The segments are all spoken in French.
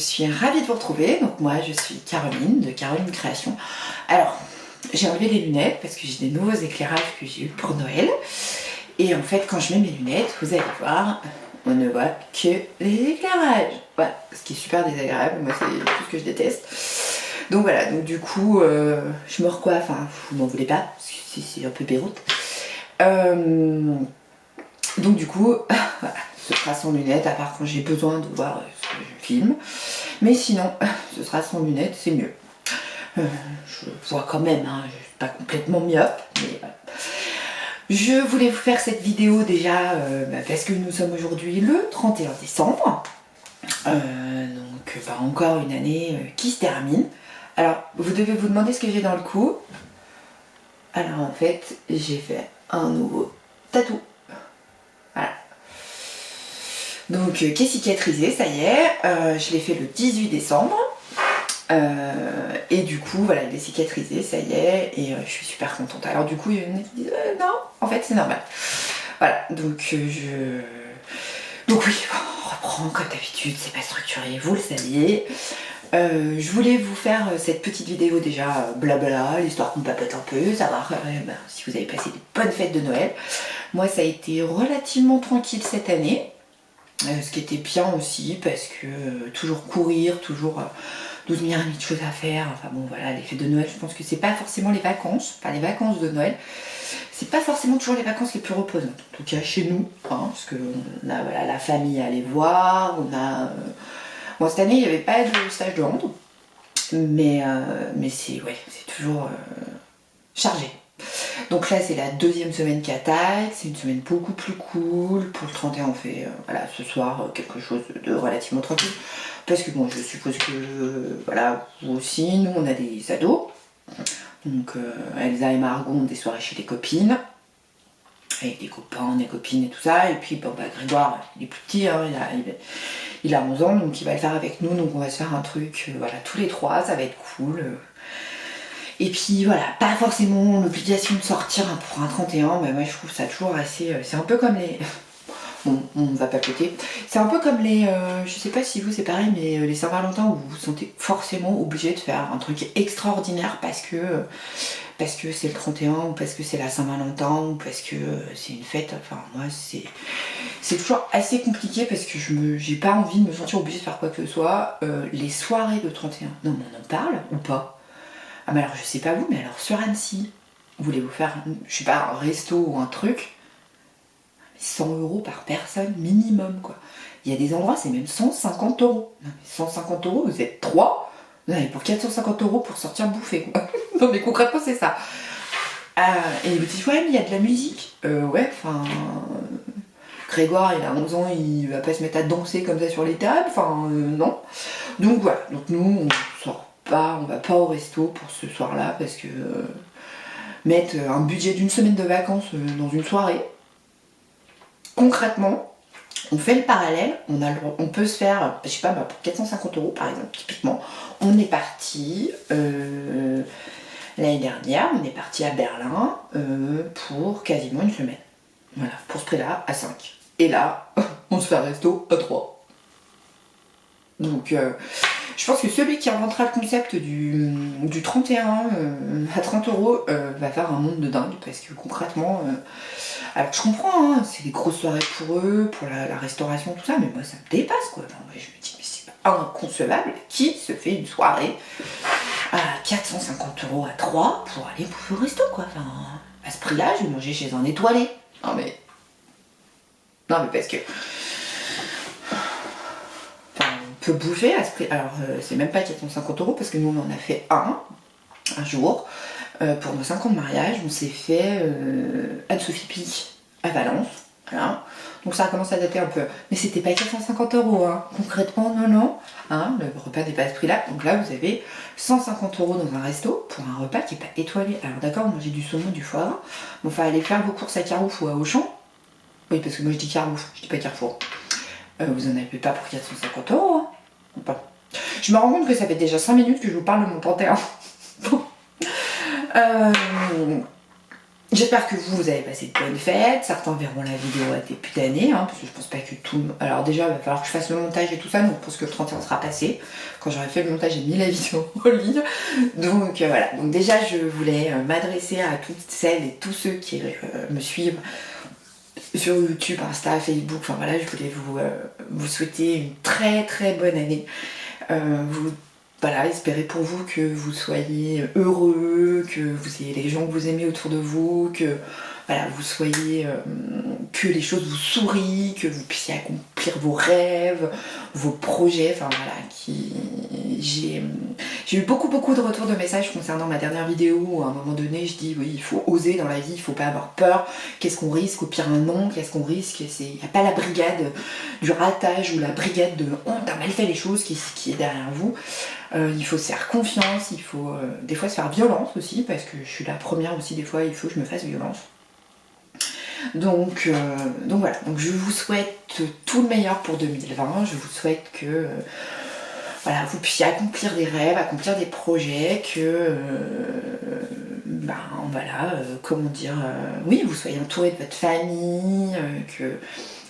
suis ravie de vous retrouver. Donc moi je suis Caroline de Caroline Création. Alors j'ai enlevé les lunettes parce que j'ai des nouveaux éclairages que j'ai eu pour Noël. Et en fait quand je mets mes lunettes, vous allez voir, on ne voit que les éclairages. Voilà, ce qui est super désagréable, moi c'est tout ce que je déteste. Donc voilà, donc du coup je me recoiffe, enfin vous m'en voulez pas, parce que c'est un peu Beyrouth. Donc du coup, voilà, ce sera sans lunettes, à part quand j'ai besoin de voir ce que je filme. Mais sinon, ce sera sans lunettes, c'est mieux. Je vois quand même, hein, je suis pas complètement myope, mais voilà. Je voulais vous faire cette vidéo déjà parce que nous sommes aujourd'hui le 31 décembre. Donc encore une année qui se termine. Alors, vous devez vous demander ce que j'ai dans le cou. Alors en fait, j'ai fait un nouveau tatou. Voilà. Donc qui est cicatrisé, ça y est. Je l'ai fait le 18 décembre. Et du coup, voilà, il est cicatrisé, ça y est. Et je suis super contente. Alors du coup, il y en a qui disent non, en fait c'est normal. Voilà, donc donc oui, on reprend comme d'habitude, c'est pas structuré, vous le saviez. Je voulais vous faire cette petite vidéo déjà blabla, l'histoire qu'on papote un peu, savoir si vous avez passé des bonnes fêtes de Noël. Moi ça a été relativement tranquille cette année, ce qui était bien aussi parce que toujours courir, toujours 12 000 de choses à faire, enfin bon voilà, les fêtes de Noël, je pense que c'est pas forcément les vacances, enfin les vacances de Noël, c'est pas forcément toujours les vacances les plus reposantes, en tout cas chez nous, hein, parce qu'on a voilà, la famille à aller voir, on a... Bon cette année il n'y avait pas de stage de hand, mais c'est ouais, toujours chargé. Donc là c'est la deuxième semaine qui attaque, c'est une semaine beaucoup plus cool. Pour le 31 on fait voilà, ce soir quelque chose de relativement tranquille. Parce que bon je suppose que voilà, vous aussi, nous on a des ados. Donc Elsa et Margot ont des soirées chez des copines. Avec des copains, des copines et tout ça. Et puis bon bah Grégoire, il est plus petit, hein, il a 11 ans, donc il va le faire avec nous. Donc on va se faire un truc, voilà, tous les trois, ça va être cool. Et puis voilà, pas forcément l'obligation de sortir pour un 31, mais moi je trouve ça toujours assez... c'est un peu comme les... Bon, on va pas péter. C'est un peu comme les... je sais pas si vous c'est pareil, mais les Saint-Valentin où vous vous sentez forcément obligé de faire un truc extraordinaire parce que c'est le 31 ou parce que c'est la Saint-Valentin ou parce que c'est une fête. Enfin moi c'est toujours assez compliqué parce que j'ai pas envie de me sentir obligée de faire quoi que ce soit. Les soirées de 31, non mais on en parle ou pas? Ah mais alors je sais pas vous, mais alors sur Annecy, voulez-vous faire, je sais pas, un resto ou un truc, 100 € par personne minimum quoi. Il y a des endroits c'est même 150 €. Non mais 150 €, vous êtes 3, vous avez pour 450 € pour sortir bouffer quoi. Non mais concrètement c'est ça. Et vous dites ouais mais il y a de la musique. Ouais enfin... Grégoire il a 11 ans, il va pas se mettre à danser comme ça sur les tables, enfin non. Donc voilà, donc nous on sort pas, on va pas au resto pour ce soir là parce que mettre un budget d'une semaine de vacances dans une soirée, concrètement on fait le parallèle, on peut se faire, je sais pas, pour 450 € par exemple, typiquement, on est parti l'année dernière, on est parti à Berlin pour quasiment une semaine. Voilà, pour ce prix là, à 5. Et là, on se fait un resto à 3. Donc je pense que celui qui inventera le concept du 31 à 30 € va faire un monde de dingue parce que concrètement, alors je comprends, hein, c'est des grosses soirées pour eux, pour la restauration, tout ça, mais moi ça me dépasse quoi. Enfin, moi, je me dis, mais c'est pas inconcevable qui se fait une soirée à 450 € à 3 pour aller bouffer au resto quoi. Enfin, à ce prix-là, je vais manger chez un étoilé. Non mais parce que. Peut bouffer à ce prix. Alors c'est même pas 450 € parce que nous on en a fait un jour pour nos 5 ans de mariage. On s'est fait Anne-Sophie Pic à Valence, voilà. Donc ça a commencé à dater un peu, mais c'était pas 450 €, hein. Concrètement non, hein, le repas n'est pas à ce prix là. Donc là vous avez 150 € dans un resto pour un repas qui est pas étoilé. Alors d'accord, moi j'ai du saumon, du foie gras, bon enfin aller faire vos courses à Carouf ou à Auchan. Oui parce que moi je dis Carouf, je dis pas Carrefour. Vous en avez pas pour 450 €, hein. Bon. Je me rends compte que ça fait déjà 5 minutes que je vous parle de mon 31. Bon. J'espère que vous avez passé de bonnes fêtes. Certains verront la vidéo à début d'année, hein, parce que je pense pas que tout... Alors déjà, il va falloir que je fasse le montage et tout ça, donc je pense que le 31 sera passé. Quand j'aurai fait le montage, j'ai mis la vidéo en ligne. Donc voilà, donc déjà je voulais m'adresser à toutes celles et tous ceux qui me suivent sur YouTube, Insta, Facebook, enfin voilà, je voulais vous souhaiter une très très bonne année. Voilà, espérer pour vous que vous soyez heureux, que vous ayez les gens que vous aimez autour de vous, que voilà, vous soyez, que les choses vous sourient, que vous puissiez accomplir vos rêves, vos projets, enfin voilà, j'ai eu beaucoup de retours de messages concernant ma dernière vidéo où à un moment donné je dis oui, il faut oser dans la vie, il faut pas avoir peur, qu'est-ce qu'on risque, au pire un non, qu'est-ce qu'on risque, il n'y a pas la brigade du ratage ou la brigade de oh t'as mal fait les choses qui est derrière vous. Il faut se faire confiance, il faut des fois se faire violence aussi, parce que je suis la première aussi, des fois il faut que je me fasse violence. Donc voilà, donc je vous souhaite tout le meilleur pour 2020, je vous souhaite que voilà, vous puissiez accomplir des rêves, accomplir des projets, que voilà, comment dire, oui, vous soyez entouré de votre famille, que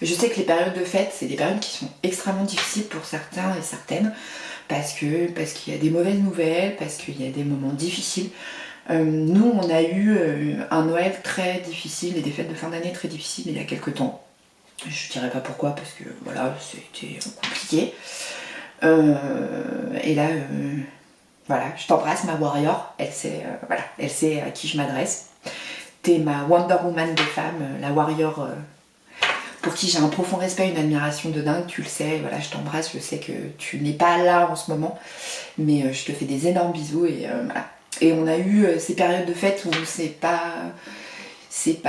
je sais que les périodes de fête, c'est des périodes qui sont extrêmement difficiles pour certains et certaines, parce qu'il y a des mauvaises nouvelles, parce qu'il y a des moments difficiles. Nous, on a eu un Noël très difficile et des fêtes de fin d'année très difficiles il y a quelques temps. Je dirais pas pourquoi, parce que voilà, c'était compliqué. Et là, voilà, je t'embrasse ma warrior, elle sait à qui je m'adresse. T'es ma Wonder Woman des femmes, la warrior pour qui j'ai un profond respect, une admiration de dingue, tu le sais, voilà, je t'embrasse, je sais que tu n'es pas là en ce moment, mais je te fais des énormes bisous et voilà. Et on a eu ces périodes de fête où c'est pas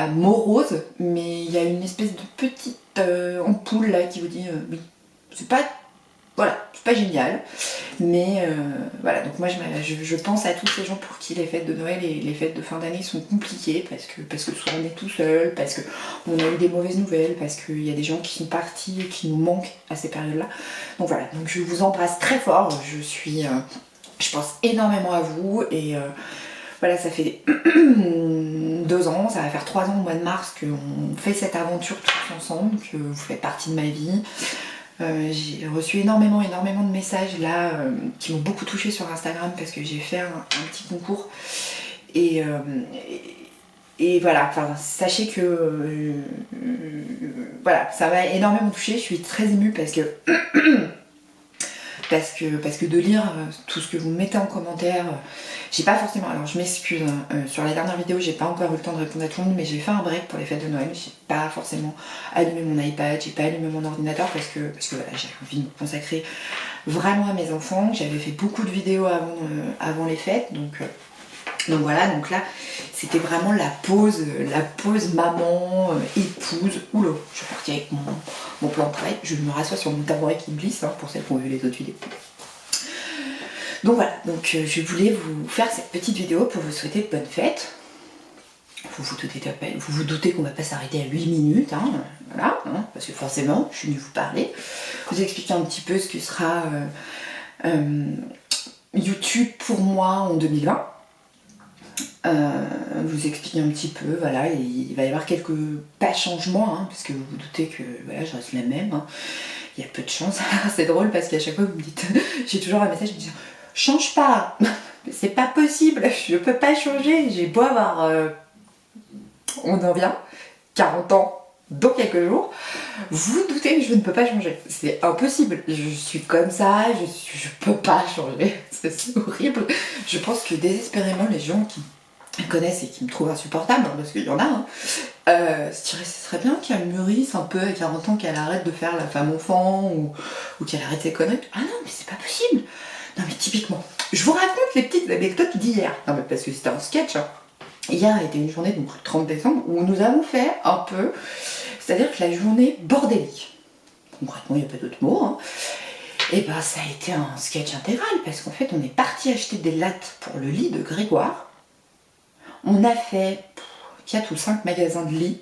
morose, mais il y a une espèce de petite ampoule là qui vous dit oui, c'est pas génial, mais voilà, donc moi je pense à tous ces gens pour qui les fêtes de Noël et les fêtes de fin d'année sont compliquées, parce que soit on est tout seul, parce qu'on a eu des mauvaises nouvelles, parce qu'il y a des gens qui sont partis et qui nous manquent à ces périodes-là. Donc voilà, donc je vous embrasse très fort, je pense énormément à vous, et voilà, ça fait 2 ans, ça va faire 3 ans au mois de mars qu'on fait cette aventure tous ensemble, que vous faites partie de ma vie. J'ai reçu énormément de messages là qui m'ont beaucoup touché sur Instagram, parce que j'ai fait un petit concours et voilà, enfin, sachez que voilà, ça m'a énormément touché, je suis très émue parce que de lire tout ce que vous mettez en commentaire, j'ai pas forcément, alors je m'excuse, sur la dernière vidéo j'ai pas encore eu le temps de répondre à tout le monde, mais j'ai fait un break pour les fêtes de Noël, j'ai pas forcément allumé mon iPad, j'ai pas allumé mon ordinateur parce que voilà, j'ai envie de me consacrer vraiment à mes enfants, j'avais fait beaucoup de vidéos avant les fêtes, donc voilà, donc là c'était vraiment la pause maman, épouse. Oula, je suis partie avec mon plan de travail, je me rassois sur mon tabouret qui glisse, hein, pour celles qui ont vu les autres vidéos. Donc voilà, donc je voulais vous faire cette petite vidéo pour vous souhaiter de bonnes fêtes. Vous vous doutez qu'on va pas s'arrêter à 8 minutes, hein, voilà, hein, parce que forcément, je suis venue vous parler, vous expliquer un petit peu ce que sera YouTube pour moi en 2020. Vous expliquer un petit peu, voilà, et il va y avoir quelques pas changements, hein, parce que vous vous doutez que voilà, je reste la même, hein. Il y a peu de chance. C'est drôle parce qu'à chaque fois vous me dites, j'ai toujours un message qui me dit change pas, c'est pas possible, je peux pas changer, j'ai beau avoir on en vient 40 ans dans quelques jours, vous doutez que je ne peux pas changer, c'est impossible, je suis comme ça, je peux pas changer, c'est horrible. Je pense que désespérément les gens qui me connaissent et qui me trouvent insupportable, hein, parce qu'il y en a, hein, je dirais ce serait bien qu'elle mûrisse un peu à 40 ans, qu'elle arrête de faire la femme enfant ou qu'elle arrête ses conneries. Ah non, mais c'est pas possible. Non mais typiquement, je vous raconte les petites anecdotes d'hier, non mais parce que c'était un sketch, hein. Hier a été une journée, donc le 30 décembre, où nous avons fait un peu, c'est-à-dire que la journée bordélique, concrètement il n'y a pas d'autre mot, hein. Et ben ça a été un sketch intégral, parce qu'en fait on est parti acheter des lattes pour le lit de Grégoire. On a fait 4 ou 5 magasins de lits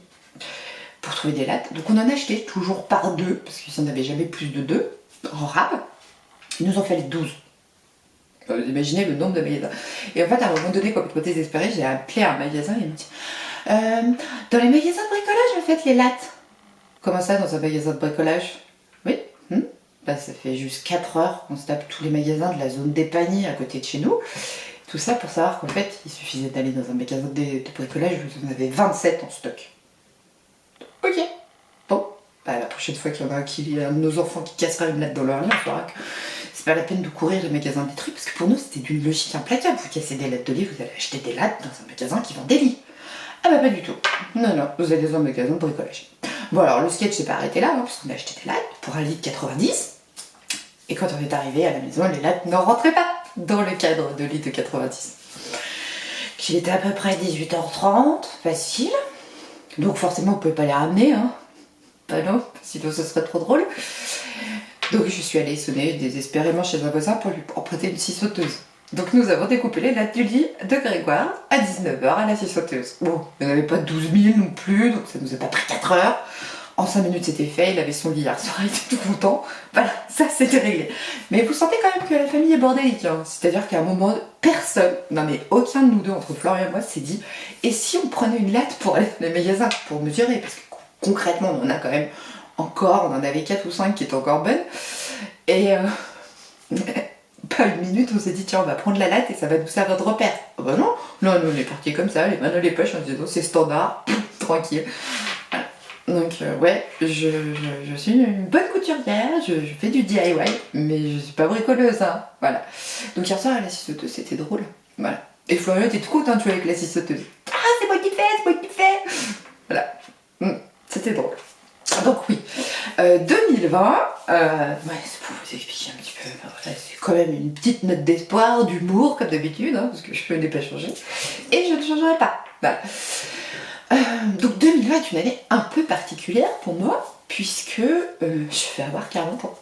pour trouver des lattes. Donc on en a acheté toujours par 2, parce qu'ils n'en avaient jamais plus de 2, en rab. Ils nous ont fallu 12. Vous imaginez le nombre de magasins. Et en fait, à un moment donné, complètement désespérée, j'ai appelé un magasin et il me dit Dans les magasins de bricolage, en fait, les lattes. Comment ça, dans un magasin de bricolage? Oui. Bah, ça fait juste 4 heures qu'on se tape tous les magasins de la zone des paniers à côté de chez nous. Tout ça pour savoir qu'en fait, il suffisait d'aller dans un magasin de bricolage, vous en avez 27 en stock. Ok. Bon, bah, la prochaine fois qu'il y en a un de nos enfants qui cassera une latte dans leur lit, on saura que c'est pas la peine de courir les magasins des trucs, parce que pour nous, c'était d'une logique implacable. Vous cassez des lattes de lit, vous allez acheter des lattes dans un magasin qui vend des lits. Ah bah pas du tout. Non, vous allez dans un magasin de bricolage. Bon alors, le sketch s'est pas arrêté là, parce qu'on a acheté des lattes pour un lit de 90. Et quand on est arrivé à la maison, les lattes n'en rentraient pas dans le cadre de lit de 90. Il était à peu près 18h30, facile. Donc forcément, on ne pouvait pas les ramener, hein. Bah non, sinon ce serait trop drôle. Donc je suis allée sonner désespérément chez un voisin pour lui emprunter une scie sauteuse. Donc nous avons découpé les lattes du lit de Grégoire à 19h à la scie sauteuse. Bon, il n'y en avait pas 12 000 non plus, donc ça nous a pas pris 4 heures. En 5 minutes c'était fait, il avait son lit hier soir, il était tout content. Voilà, ça c'était réglé. Mais vous sentez quand même que la famille est bordélique, hein. C'est-à-dire qu'à un moment, personne, non mais aucun de nous deux, entre Florian et moi, s'est dit et si on prenait une latte pour aller dans les magasins, pour mesurer, parce que concrètement on en a quand même encore, on en avait 4 ou 5 qui étaient encore bonnes. Et pas une minute, on s'est dit tiens on va prendre la latte et ça va nous servir de repère. Oh bah non, nous on est partis comme ça, les mains dans les poches en disant c'est standard, tranquille. Donc ouais, je suis une bonne couturière, je fais du DIY, mais je suis pas bricoleuse, hein. Voilà. Donc hier soir à la scie sauteuse, c'était drôle. Voilà. Et Florian était tout content, tu vois, avec la scie sauteuse. Ah, c'est moi qui fais, c'est moi qui fais. Voilà. C'était drôle. Donc oui, 2020, c'est pour vous expliquer un petit peu, voilà, c'est quand même une petite note d'espoir, d'humour, comme d'habitude, hein, parce que je n'ai pas changé. Et je ne changerai pas. Voilà. Donc 2020 est une année un peu particulière pour moi, puisque je vais avoir 40 ans.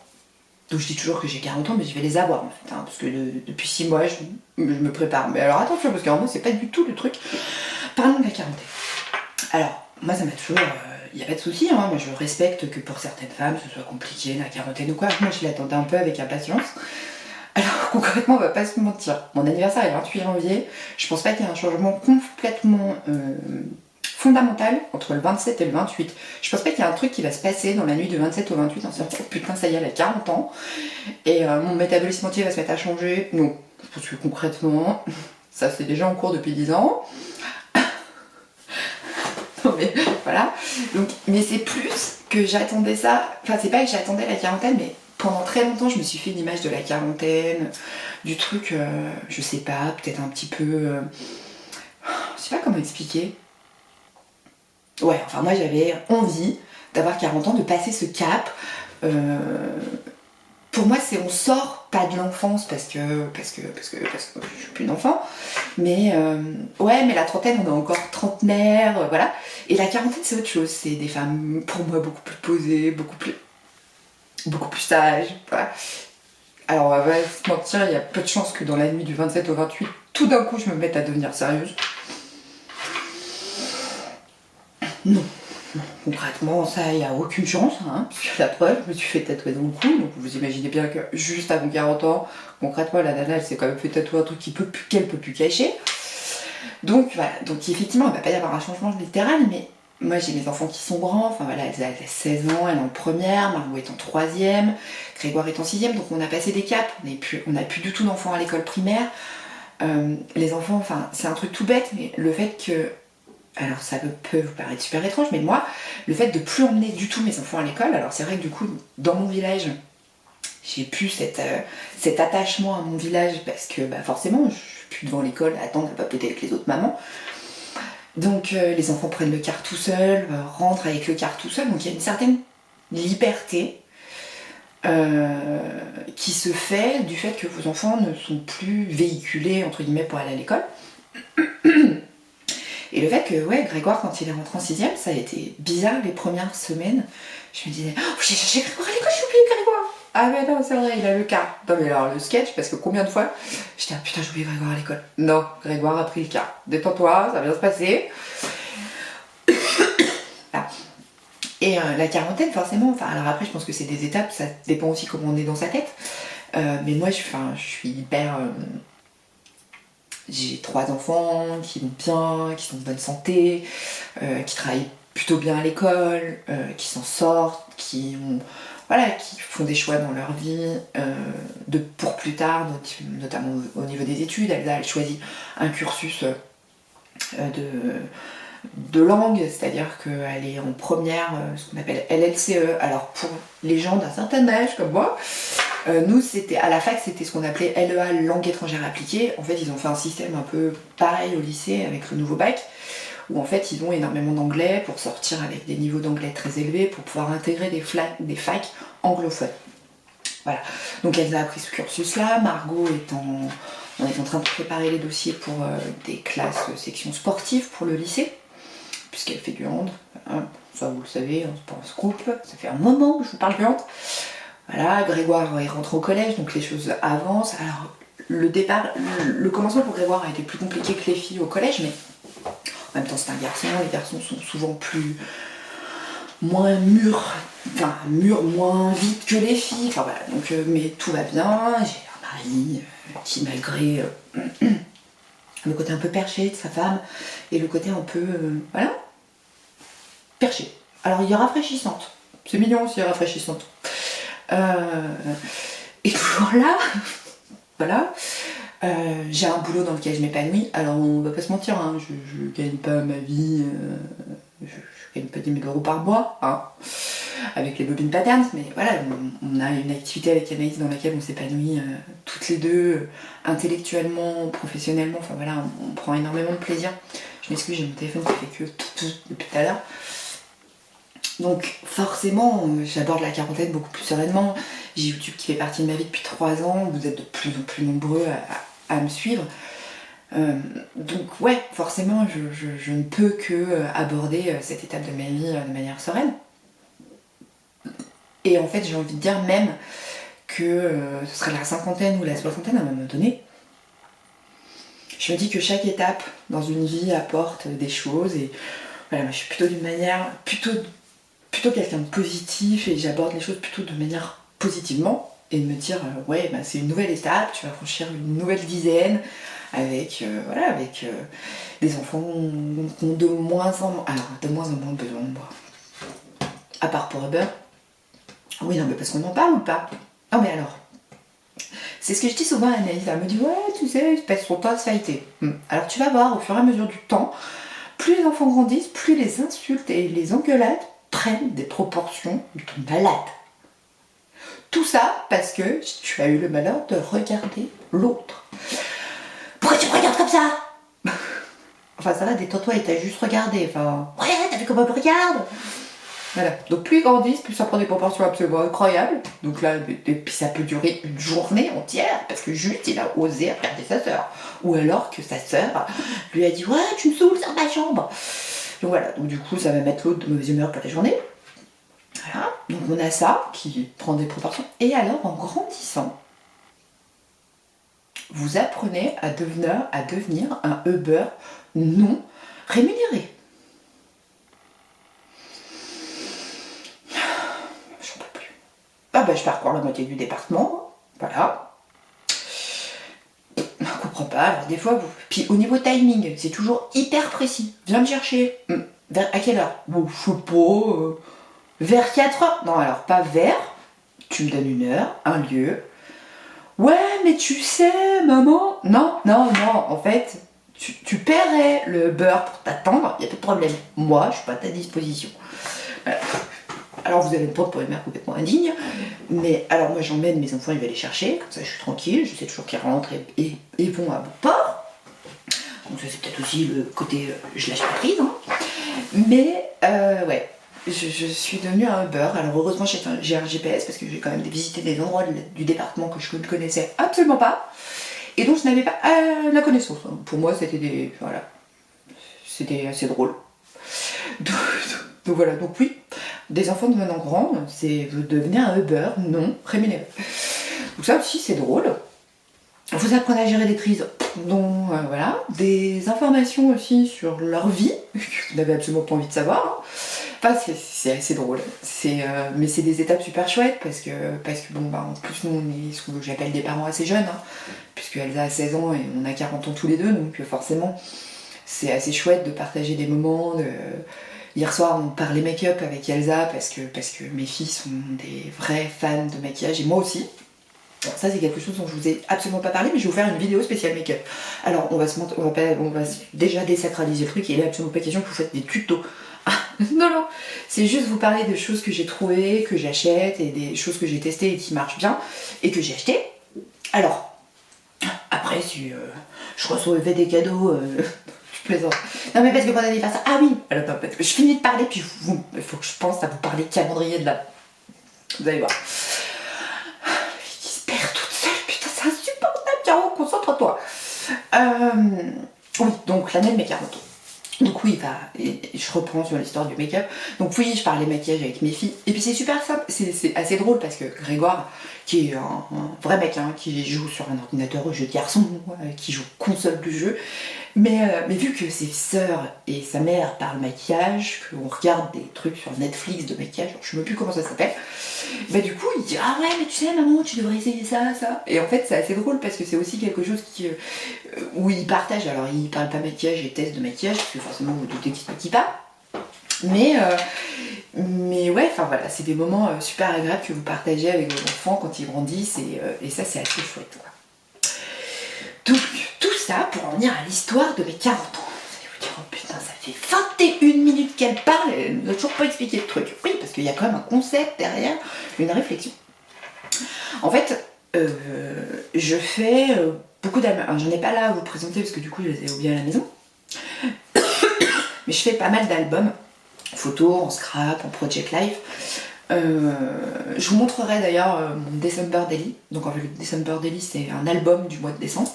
Donc je dis toujours que j'ai 40 ans, mais je vais les avoir en fait, hein, parce que depuis 6 mois, je me prépare. Mais alors attention, parce qu'en moi, c'est pas du tout le truc. Parlons de la quarantaine. Alors, moi, ça m'a toujours... Il n'y a pas de souci, hein, moi je respecte que pour certaines femmes, ce soit compliqué, la quarantaine ou quoi. Moi, je l'attendais un peu avec impatience. Alors concrètement, on va pas se mentir. Mon anniversaire est le 28 janvier. Je pense pas qu'il y ait un changement complètement... fondamental entre le 27 et le 28. Je pense pas qu'il y a un truc qui va se passer dans la nuit du 27 au 28 en se disant oh putain ça y est elle a 40 ans et mon métabolisme entier va se mettre à changer. Non, parce que concrètement ça c'est déjà en cours depuis 10 ans. Non mais voilà. Donc, mais c'est plus que j'attendais ça, enfin c'est pas que j'attendais la quarantaine mais pendant très longtemps je me suis fait une image de la quarantaine, du truc, je sais pas, peut-être un petit peu... je sais pas comment expliquer. Ouais, enfin moi j'avais envie d'avoir 40 ans, de passer ce cap. Pour moi c'est on sort pas de l'enfance parce que je suis plus une enfant, mais ouais mais la trentaine on est encore trentenaire, voilà. Et la quarantaine c'est autre chose, c'est des femmes pour moi beaucoup plus posées, beaucoup plus sages, voilà. Alors on va pas se mentir, il y a peu de chances que dans la nuit du 27 au 28, tout d'un coup je me mette à devenir sérieuse. Non. Concrètement, ça, il n'y a aucune chance, hein, puisque la preuve, je me suis fait tatouer dans le cou, donc vous imaginez bien que juste avant 40 ans, concrètement, la nana, elle s'est quand même fait tatouer un truc qu'elle peut plus cacher. Donc voilà, donc effectivement, il ne va pas y avoir un changement littéral, mais moi j'ai mes enfants qui sont grands, enfin voilà, elle a 16 ans, elle est en première, Margot est en troisième, Grégoire est en sixième, donc on a passé des caps, on n'a plus du tout d'enfants à l'école primaire. Les enfants, enfin, c'est un truc tout bête, mais le fait que... Alors ça peut vous paraître super étrange, mais moi, le fait de plus emmener du tout mes enfants à l'école, alors c'est vrai que du coup, dans mon village, j'ai plus cet attachement à mon village parce que bah, forcément, je suis plus devant l'école à attendre à papoter avec les autres mamans. Donc les enfants prennent le car tout seuls, rentrent avec le car tout seul, donc il y a une certaine liberté qui se fait du fait que vos enfants ne sont plus véhiculés, entre guillemets, pour aller à l'école. Et le fait que, ouais, Grégoire, quand il est rentré en 6ème, ça a été bizarre les premières semaines. Je me disais, oh, j'ai cherché Grégoire à l'école, j'ai oublié Grégoire. Ah, mais non, c'est vrai, il a le car. Non, mais alors, le sketch, parce que combien de fois j'étais, ah putain, j'ai oublié Grégoire à l'école. Non, Grégoire a pris le car. Détends-toi, ça va bien se passer. Ah. Et la quarantaine, forcément, enfin, alors après, je pense que c'est des étapes, ça dépend aussi comment on est dans sa tête. Mais moi, je suis hyper. j'ai 3 enfants qui vont bien, qui sont en bonne santé, qui travaillent plutôt bien à l'école, qui s'en sortent, qui font des choix dans leur vie pour plus tard, notamment au niveau des études. Elle choisit un cursus de langue, c'est-à-dire qu'elle est en première, ce qu'on appelle LLCE. Alors pour les gens d'un certain âge comme moi, nous à la fac c'était ce qu'on appelait LEA, langue étrangère appliquée. En fait ils ont fait un système un peu pareil au lycée avec le nouveau bac, où en fait ils ont énormément d'anglais pour sortir avec des niveaux d'anglais très élevés pour pouvoir intégrer des facs anglophones. Voilà, donc elle a appris ce cursus-là. Margot on est en train de préparer les dossiers pour des classes section sportive pour le lycée, puisqu'elle fait du hand. Hein, ça vous le savez, c'est pas un scoop, ça fait un moment que je vous parle du hand. Voilà, Grégoire est rentré au collège, donc les choses avancent. Alors le commencement pour Grégoire a été plus compliqué que les filles au collège, mais en même temps c'est un garçon, les garçons sont souvent moins mûrs, moins vite que les filles, enfin voilà, donc mais tout va bien. J'ai un mari qui, malgré le côté un peu perché de sa femme et le côté un peu perché, alors il est rafraîchissante, c'est mignon aussi, rafraîchissante, et voilà. J'ai un boulot dans lequel je m'épanouis. Alors on va pas se mentir, hein, je gagne pas ma vie, je gagne pas 10 000 euros par mois, hein, avec les bobines patterns, mais voilà, on a une activité avec Anaïs dans laquelle on s'épanouit toutes les deux, intellectuellement, professionnellement, enfin voilà, on prend énormément de plaisir. Je m'excuse, j'ai mon téléphone qui fait que depuis tout à l'heure. Donc forcément, j'aborde la quarantaine beaucoup plus sereinement. J'ai YouTube qui fait partie de ma vie depuis 3 ans, vous êtes de plus en plus nombreux à me suivre. Donc ouais, forcément, je ne peux que aborder cette étape de ma vie de manière sereine. Et en fait, j'ai envie de dire même que ce serait la cinquantaine ou la soixantaine à un moment donné. Je me dis que chaque étape dans une vie apporte des choses, et voilà, moi je suis plutôt d'une manière, plutôt quelqu'un de positif, et j'aborde les choses plutôt de manière positivement, et de me dire c'est une nouvelle étape, tu vas franchir une nouvelle dizaine avec des enfants qui ont de moins en moins besoin de moi. À part pour Uber. Oui, non, mais parce qu'on en parle ou pas? Non, mais alors, c'est ce que je dis souvent à Anaïs. Elle me dit, ouais, tu sais, il passe son temps à se fighter. Alors tu vas voir, au fur et à mesure du temps, plus les enfants grandissent, plus les insultes et les engueulades prennent des proportions de malade. Tout ça parce que tu as eu le malheur de regarder l'autre. Pourquoi tu me regardes comme ça? Enfin, ça va, détends-toi, et t'as juste regardé. Enfin, ouais, t'as vu comment elle me regarde? Voilà. Donc plus ils grandissent, plus ça prend des proportions absolument incroyables. Donc là, et puis ça peut durer une journée entière, parce que juste il a osé regarder sa sœur. Ou alors que sa sœur lui a dit, ouais, tu me saoules dans ma chambre. Donc voilà, donc du coup ça va mettre l'autre de mauvaise humeur pour la journée. Voilà, donc on a ça qui prend des proportions. Et alors en grandissant, vous apprenez à devenir un Uber non rémunéré. J'en peux plus. Ah bah je parcours la moitié du département, voilà. Je comprends pas, alors des fois vous... Puis au niveau timing, c'est toujours hyper précis. Viens me chercher. À quelle heure? Bon, je sais pas. Vers 4 heures? Non, alors pas vers. Tu me donnes 1 heure, un lieu. Ouais, mais tu sais, maman. Non, en fait, tu paierais le beurre pour t'attendre, il n'y a pas de problème. Moi, je suis pas à ta disposition. Voilà. Alors vous allez me prendre pour une mère complètement indigne, mais alors moi j'emmène mes enfants, ils vont les chercher, comme ça je suis tranquille, je sais toujours qu'ils rentrent et vont à bon port. Donc ça c'est peut-être aussi le côté je lâche pas prise, hein. Mais ouais, je suis devenue un Uber. Alors heureusement j'ai un GPS, parce que j'ai quand même visité des endroits du département que je ne connaissais absolument pas, et donc je n'avais pas la connaissance. Pour moi c'était c'était assez drôle. Donc voilà, donc oui, des enfants devenant grands, c'est vous devenez un Uber non rémunéré. Donc ça aussi c'est drôle. Vous apprenez à gérer des crises, donc voilà, des informations aussi sur leur vie, que vous n'avez absolument pas envie de savoir. Enfin, c'est assez drôle. Mais c'est des étapes super chouettes parce que bon, bah, en plus, nous, on est ce que j'appelle des parents assez jeunes, hein, puisque Elsa a 16 ans et on a 40 ans tous les deux, donc forcément, c'est assez chouette de partager des moments. Hier soir, on parlait make-up avec Elsa parce que mes filles sont des vrais fans de maquillage et moi aussi. Alors ça c'est quelque chose dont je vous ai absolument pas parlé, mais je vais vous faire une vidéo spéciale make-up. Alors on va déjà désacraliser le truc, et il est absolument pas question que vous faites des tutos. Ah, non non, c'est juste vous parler de choses que j'ai trouvées, que j'achète, et des choses que j'ai testées et qui marchent bien, et que j'ai acheté. Alors, après si je recevais des cadeaux, je plaisante. Non mais parce que mon anniversaire, ah oui, alors attends, je finis de parler, puis il faut que je pense à vous parler calendrier de là. Vous allez voir. Concentre-toi. Oui, donc l'année de mes 40 ans. Donc oui, bah, je reprends sur l'histoire du make-up. Donc oui, je parlais maquillage avec mes filles. Et puis c'est super simple, c'est assez drôle parce que Grégoire, qui est un vrai mec, hein, qui joue sur un ordinateur au jeu de garçon, qui joue console de jeu, mais vu que ses sœurs et sa mère parlent maquillage, qu'on regarde des trucs sur Netflix de maquillage, je ne sais plus comment ça s'appelle, bah du coup il dit ah ouais mais tu sais maman tu devrais essayer ça. Et en fait c'est assez drôle parce que c'est aussi quelque chose où il partage. Alors il parle pas maquillage et test de maquillage, parce que forcément vous doutez qui parle. Mais ouais, enfin voilà, c'est des moments super agréables que vous partagez avec vos enfants quand ils grandissent, et ça c'est assez chouette quoi. Donc tout ça pour en venir à l'histoire de mes 40 ans. Vous allez vous dire, oh putain, ça fait 21 minutes qu'elle parle, et elle ne nous a toujours pas expliqué le truc. Oui, parce qu'il y a quand même un concept derrière, une réflexion. En fait, je fais beaucoup d'albums. J'en ai pas là à vous présenter parce que du coup je les ai oubliés à la maison. Mais je fais pas mal d'albums, photos, en scrap, en project life. Je vous montrerai d'ailleurs mon December Daily. Donc en fait le December Daily c'est un album du mois de décembre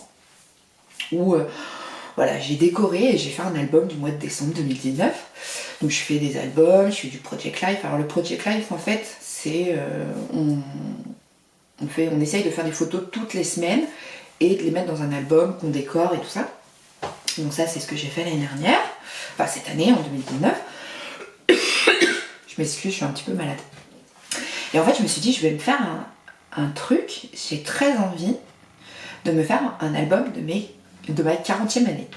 où voilà, j'ai décoré et j'ai fait un album du mois de décembre 2019. Donc je fais des albums, je fais du project life. Alors le project life en fait c'est on essaye de faire des photos toutes les semaines et de les mettre dans un album qu'on décore et tout ça. Donc ça c'est ce que j'ai fait l'année dernière, enfin cette année en 2019. Je m'excuse, je suis un petit peu malade. Et en fait je me suis dit je vais me faire un truc, j'ai très envie de me faire un album de ma 40e année.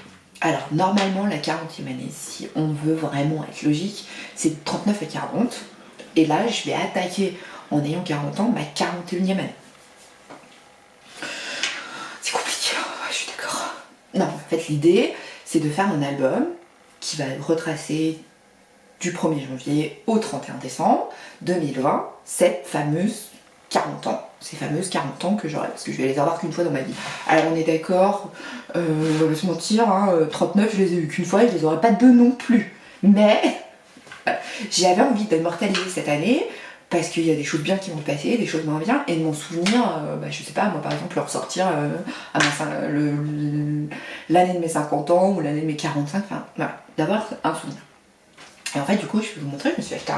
Alors normalement la 40e année, si on veut vraiment être logique, c'est de 39 à 40. Et là je vais attaquer en ayant 40 ans ma 41e année. C'est compliqué, je suis d'accord. Non, en fait l'idée c'est de faire un album qui va retracer du 1er janvier au 31 décembre 2020 cette fameuse 40 ans, ces fameuses 40 ans que j'aurai, parce que je vais les avoir qu'une fois dans ma vie. Alors on est d'accord, on va se mentir, hein, 39 je les ai eu qu'une fois et je les aurai pas deux non plus. Mais j'avais envie d'immortaliser cette année parce qu'il y a des choses bien qui vont se passer, des choses moins bien, et de m'en souvenir, je sais pas, moi par exemple, ressortir l'année de mes 50 ans ou l'année de mes 45, enfin voilà, d'avoir un souvenir. Et en fait, du coup, je vais vous montrer, je me suis acheté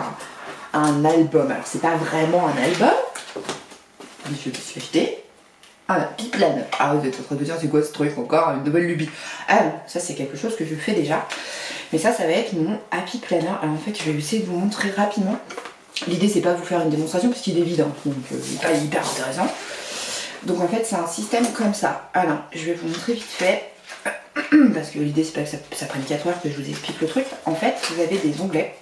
un album. Alors, c'est pas vraiment un album, mais je me suis acheté un Happy Planner. Ah, vous êtes en train de dire, c'est quoi ce truc encore, une nouvelle lubie? Ah non, ça c'est quelque chose que je fais déjà. Mais ça va être mon Happy Planner. Alors en fait, je vais essayer de vous montrer rapidement. L'idée, c'est pas vous faire une démonstration parce qu'il est vide, hein, donc il n'est pas hyper intéressant. Donc en fait, c'est un système comme ça. Alors, je vais vous montrer vite fait. Parce que l'idée c'est pas que ça prenne 4 heures que je vous explique le truc. En fait vous avez des onglets.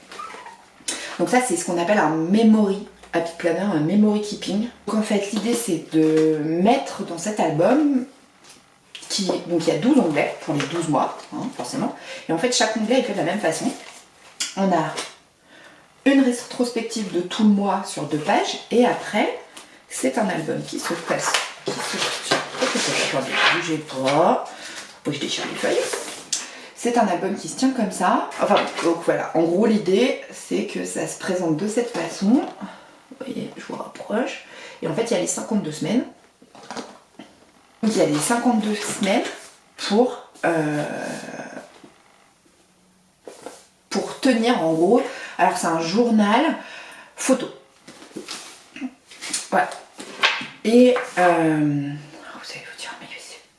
Donc ça c'est ce qu'on appelle un memory Happy Planner, un memory keeping. Donc en fait l'idée c'est de mettre dans cet album donc il y a 12 onglets pour les 12 mois, hein, forcément. Et en fait chaque onglet est fait de la même façon. On a une rétrospective de tout le mois sur 2 pages et après c'est un album qui se place. Bougez pas. Je déchire les feuilles. C'est un album qui se tient comme ça. Enfin, donc voilà. En gros, l'idée, c'est que ça se présente de cette façon. Vous voyez, je vous rapproche. Et en fait, il y a les 52 semaines. Donc, il y a les 52 semaines pour tenir, en gros. Alors, c'est un journal photo. Voilà. Et vous allez vous dire, mais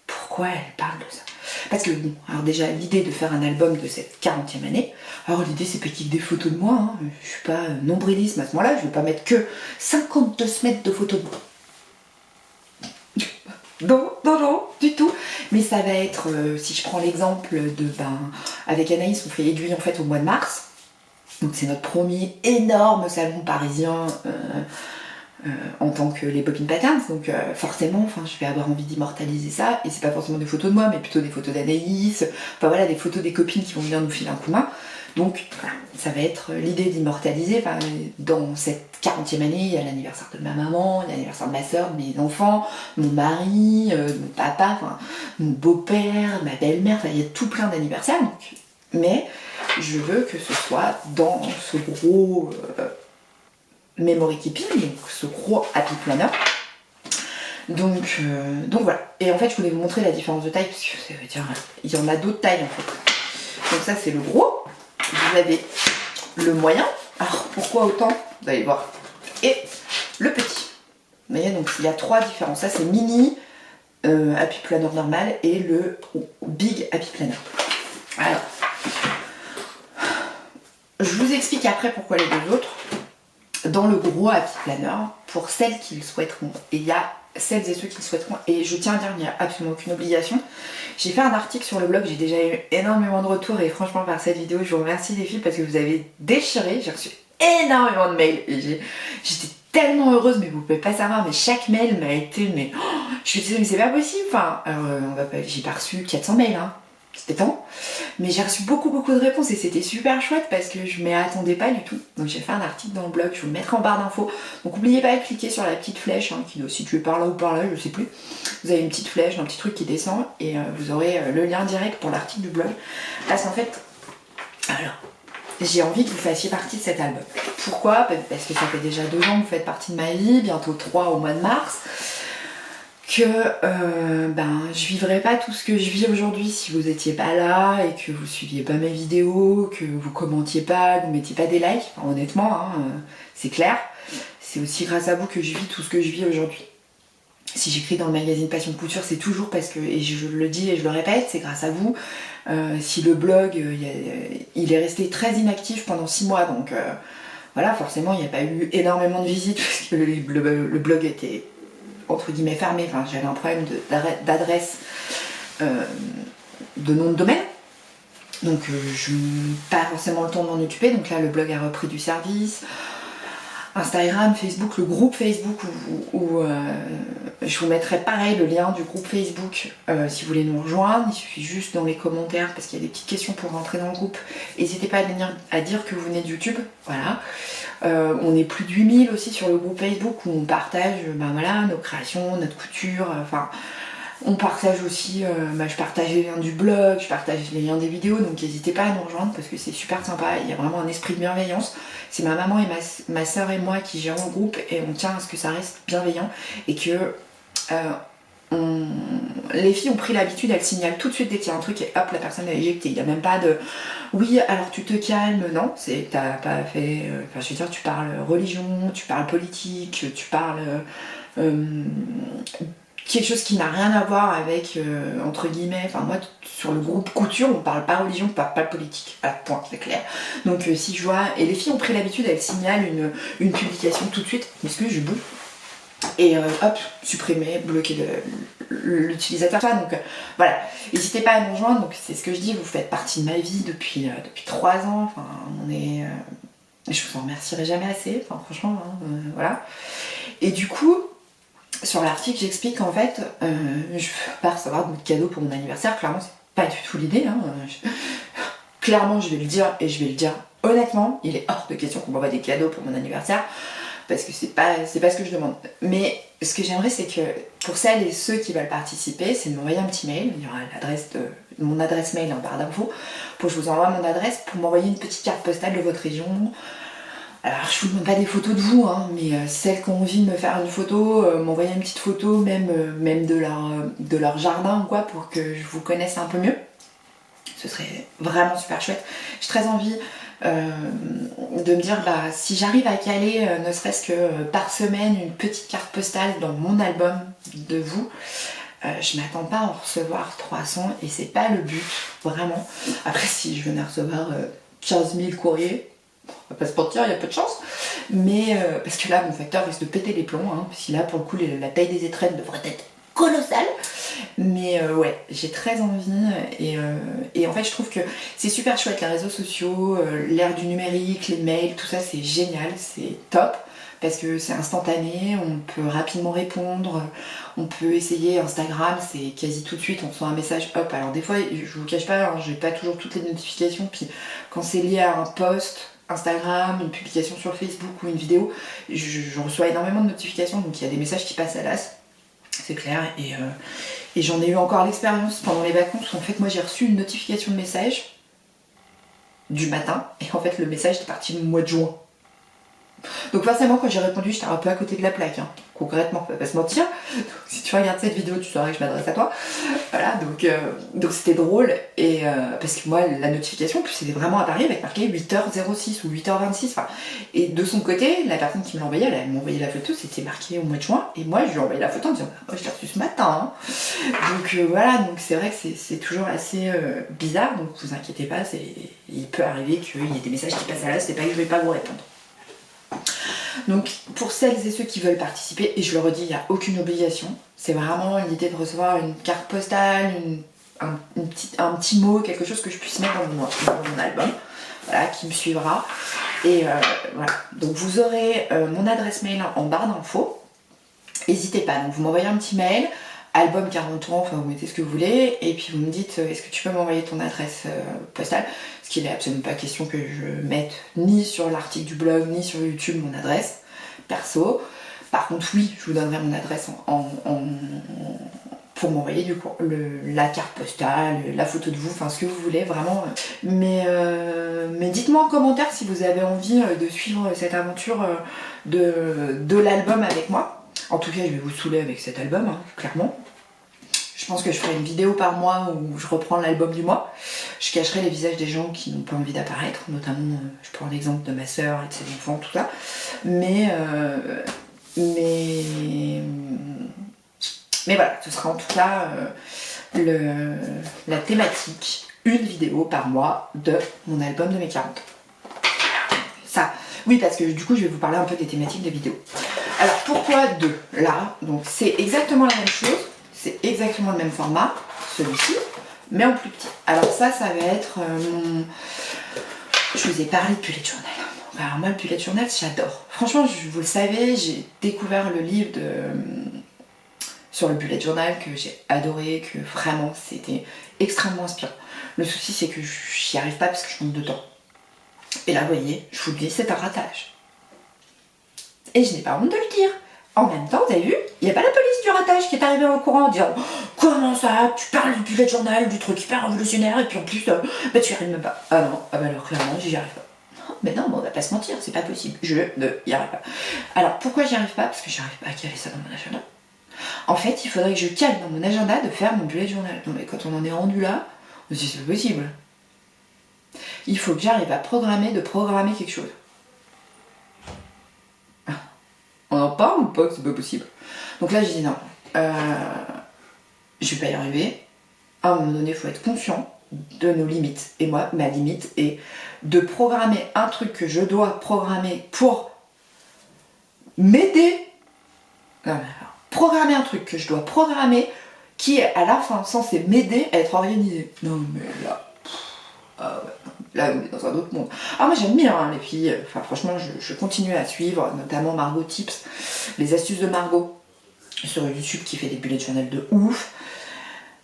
pourquoi elle parle de ça? Parce que bon, alors déjà l'idée de faire un album de cette 40e année, alors l'idée c'est pas qu'il y ait des photos de moi, hein. Je suis pas nombrilisme à ce moment-là, je vais pas mettre que 52 semaines de photos de moi. Non, du tout. Mais ça va être, si je prends l'exemple de, avec Anaïs, on fait Aiguille en fait au mois de mars. Donc c'est notre premier énorme salon parisien en tant que les Poppin Patterns. Donc forcément, je vais avoir envie d'immortaliser ça. Et c'est pas forcément des photos de moi, mais plutôt des photos d'Anaïs. Enfin voilà, des photos des copines qui vont venir nous filer un coup de main. Donc voilà, ça va être l'idée d'immortaliser. Dans cette 40e année, il y a l'anniversaire de ma maman, il y a l'anniversaire de ma soeur, de mes enfants, mon mari, mon papa, mon beau-père, ma belle-mère. Il y a tout plein d'anniversaires. Mais je veux que ce soit dans ce gros memory keeping, donc ce gros happy planner. Donc voilà. Et en fait, je voulais vous montrer la différence de taille, parce que ça veut dire, il y en a d'autres tailles en fait. Donc ça, c'est le gros. Vous avez le moyen. Alors pourquoi autant? Vous allez voir. Et le petit. Vous voyez, donc il y a 3 différences. Ça, c'est mini happy planner normal et le big happy planner. Alors, je vous explique après pourquoi les deux autres. Dans le gros happy planner, pour celles qui le souhaiteront, et il y a celles et ceux qui le souhaiteront, et je tiens à dire qu'il n'y a absolument aucune obligation. J'ai fait un article sur le blog, j'ai déjà eu énormément de retours, et franchement par cette vidéo, je vous remercie les filles parce que vous avez déchiré, j'ai reçu énormément de mails, et j'étais tellement heureuse, mais vous pouvez pas savoir, mais chaque mail m'a été, mais je me disais mais c'est pas possible, j'ai pas reçu 400 mails, hein. C'était temps, mais j'ai reçu beaucoup de réponses et c'était super chouette parce que je m'y attendais pas du tout. Donc j'ai fait un article dans le blog, je vous le mettrai en barre d'infos. Donc n'oubliez pas de cliquer sur la petite flèche qui doit se situer par là ou par là, je sais plus. Vous avez une petite flèche, un petit truc qui descend et vous aurez le lien direct pour l'article du blog. Parce qu'en fait, alors, j'ai envie que vous fassiez partie de cet album. Pourquoi? Parce que ça fait déjà 2 ans que vous faites partie de ma vie, bientôt 3 au mois de mars. Que je vivrais pas tout ce que je vis aujourd'hui si vous étiez pas là et que vous suiviez pas mes vidéos, que vous commentiez pas, que vous mettiez pas des likes. Enfin, honnêtement, c'est clair. C'est aussi grâce à vous que je vis tout ce que je vis aujourd'hui. Si j'écris dans le magazine Passion Couture, c'est toujours parce que, et je le dis et je le répète, c'est grâce à vous. Si le blog, il est resté très inactif pendant 6 mois, donc voilà, forcément, il n'y a pas eu énormément de visites parce que le blog était entre guillemets fermé, j'avais un problème d'adresse, de nom de domaine, donc je n'ai pas forcément le temps de m'en occuper, donc là le blog a repris du service, Instagram, Facebook, le groupe Facebook où je vous mettrai pareil le lien du groupe Facebook si vous voulez nous rejoindre, il suffit juste dans les commentaires parce qu'il y a des petites questions pour rentrer dans le groupe, n'hésitez pas à dire que vous venez de YouTube, voilà. On est plus de 8000 aussi sur le groupe Facebook où on partage nos créations, notre couture, on partage aussi, je partage les liens du blog, je partage les liens des vidéos, donc n'hésitez pas à nous rejoindre parce que c'est super sympa, il y a vraiment un esprit de bienveillance. C'est ma maman et ma soeur et moi qui gérons le groupe et on tient à ce que ça reste bienveillant et que les filles ont pris l'habitude, elles signalent tout de suite dès qu'il y a un truc et hop, la personne est éjectée. Il n'y a même pas de oui, alors tu te calmes, non, t'as pas fait. Je veux dire, tu parles religion, tu parles politique, tu parles quelque chose qui n'a rien à voir avec, entre guillemets, moi sur le groupe couture, on parle pas religion, on parle pas politique, à point, c'est clair. Donc si je vois, et les filles ont pris l'habitude, elles signalent une publication tout de suite, excuse, je bouge. Et hop, supprimer, bloquer l'utilisateur. Donc voilà, n'hésitez pas à nous rejoindre, donc c'est ce que je dis, vous faites partie de ma vie depuis 3 ans, je vous en remercierai jamais assez, franchement, voilà. Et du coup, sur l'article, j'explique qu'en fait, je ne veux pas recevoir de cadeau pour mon anniversaire, clairement, c'est pas du tout l'idée, clairement, je vais le dire, et je vais le dire honnêtement, il est hors de question qu'on m'envoie des cadeaux pour mon anniversaire, parce que c'est pas ce que je demande. Mais ce que j'aimerais, c'est que pour celles et ceux qui veulent participer, c'est de m'envoyer un petit mail, il y aura mon adresse mail en barre d'infos, pour que je vous envoie mon adresse, pour m'envoyer une petite carte postale de votre région. Alors je vous demande pas des photos de vous, mais celles qui ont envie de me faire une photo, m'envoyer une petite photo, même de leur jardin ou quoi, pour que je vous connaisse un peu mieux. Ce serait vraiment super chouette. J'ai très envie de me dire si j'arrive à caler ne serait-ce que par semaine une petite carte postale dans mon album de vous, Je m'attends pas à en recevoir 300 et c'est pas le but, vraiment. Après, si je venais recevoir 15 000 courriers, on va pas se mentir, il y a peu de chance. Mais parce que là, mon facteur risque de péter les plombs, hein, parce que là, pour le coup, la taille des étrennes devrait être colossale. Mais ouais, j'ai très envie et en fait, je trouve que c'est super chouette, les réseaux sociaux, l'ère du numérique, les mails, tout ça, c'est génial, c'est top. Parce que c'est instantané, on peut rapidement répondre, on peut essayer Instagram, c'est quasi tout de suite, on reçoit un message, hop. Alors des fois, je vous cache pas, hein, j'ai pas toujours toutes les notifications, puis quand c'est lié à un post Instagram, une publication sur Facebook ou une vidéo, je reçois énormément de notifications, donc il y a des messages qui passent à l'as, c'est clair, et j'en ai eu encore l'expérience pendant les vacances, où en fait moi j'ai reçu une notification de message du matin, et en fait le message était parti le mois de juin. Donc forcément quand j'ai répondu j'étais un peu à côté de la plaque, hein. Concrètement, on va pas se mentir. Donc, si tu regardes cette vidéo tu sauras que je m'adresse à toi. Voilà, donc c'était drôle et parce que moi la notification en plus c'était vraiment apparu avec marqué 8h06 ou 8h26. Enfin, et de son côté, la personne qui me l'a envoyé, elle m'a envoyé la photo, c'était marqué au mois de juin et moi je lui ai envoyé la photo en disant oh, je l'ai reçue ce matin. Hein. Donc voilà, donc c'est vrai que c'est toujours assez bizarre, donc vous inquiétez pas, il peut arriver qu'il y ait des messages qui passent à l'as, c'est pas que je vais pas vous répondre. Donc pour celles et ceux qui veulent participer, et je le redis, il n'y a aucune obligation, c'est vraiment l'idée de recevoir une carte postale, un petit mot, quelque chose que je puisse mettre dans mon album, voilà, qui me suivra. Et voilà, donc vous aurez mon adresse mail en barre d'infos, n'hésitez pas, donc vous m'envoyez un petit mail, album 40 ans, enfin vous mettez ce que vous voulez, et puis vous me dites est-ce que tu peux m'envoyer ton adresse postale, parce qu'il n'est absolument pas question que je mette ni sur l'article du blog, ni sur YouTube mon adresse perso. Par contre oui, je vous donnerai mon adresse pour m'envoyer du coup la carte postale, la photo de vous, enfin ce que vous voulez vraiment. Mais dites-moi en commentaire si vous avez envie de suivre cette aventure de l'album avec moi. En tout cas, je vais vous saouler avec cet album, hein, clairement. Je pense que je ferai une vidéo par mois où je reprends l'album du mois. Je cacherai les visages des gens qui n'ont pas envie d'apparaître, notamment, je prends l'exemple de ma soeur et de ses enfants, tout ça. Mais voilà, ce sera en tout cas la thématique, une vidéo par mois de mon album de mes 40. Ça, oui, parce que du coup, je vais vous parler un peu des thématiques des vidéos. Alors, pourquoi deux? Là, donc c'est exactement la même chose, c'est exactement le même format, celui-ci, mais en plus petit. Alors ça va être mon... Je vous ai parlé de bullet journal. Alors moi, le bullet journal, j'adore. Franchement, vous le savez, j'ai découvert le livre sur le bullet journal que j'ai adoré, que vraiment, c'était extrêmement inspirant. Le souci, c'est que j'y arrive pas parce que je manque de temps. Et là, vous voyez, je vous le dis, c'est un ratage. Et je n'ai pas honte de le dire. En même temps, vous avez vu, il n'y a pas la police du ratage qui est arrivée au courant en disant « Comment ça, tu parles du bullet journal, du truc hyper révolutionnaire, et puis en plus, tu y arrives même pas. » Ah non, ah bah alors clairement, j'y arrive pas. Mais non, on va pas se mentir, c'est pas possible, je ne y arrive pas. Alors pourquoi j'y arrive pas? Parce que j'arrive pas à caler ça dans mon agenda. En fait, il faudrait que je cale dans mon agenda de faire mon bullet journal. Non mais quand on en est rendu là, on se dit c'est pas possible. Il faut que j'arrive à programmer quelque chose. On en parle ou pas que c'est pas possible? Donc là, j'ai dit non, je vais pas y arriver. À un moment donné, il faut être conscient de nos limites. Et moi, ma limite est de programmer un truc que je dois programmer pour m'aider. Non, mais alors, programmer un truc que je dois programmer qui est à la fin censé m'aider à être organisé. Non, mais là... Ah ouais. Là, on est dans un autre monde. Ah, moi j'aime bien hein, les filles. Enfin, franchement, je continue à suivre, notamment Margot Tips, les astuces de Margot sur YouTube qui fait des bullet journal de ouf.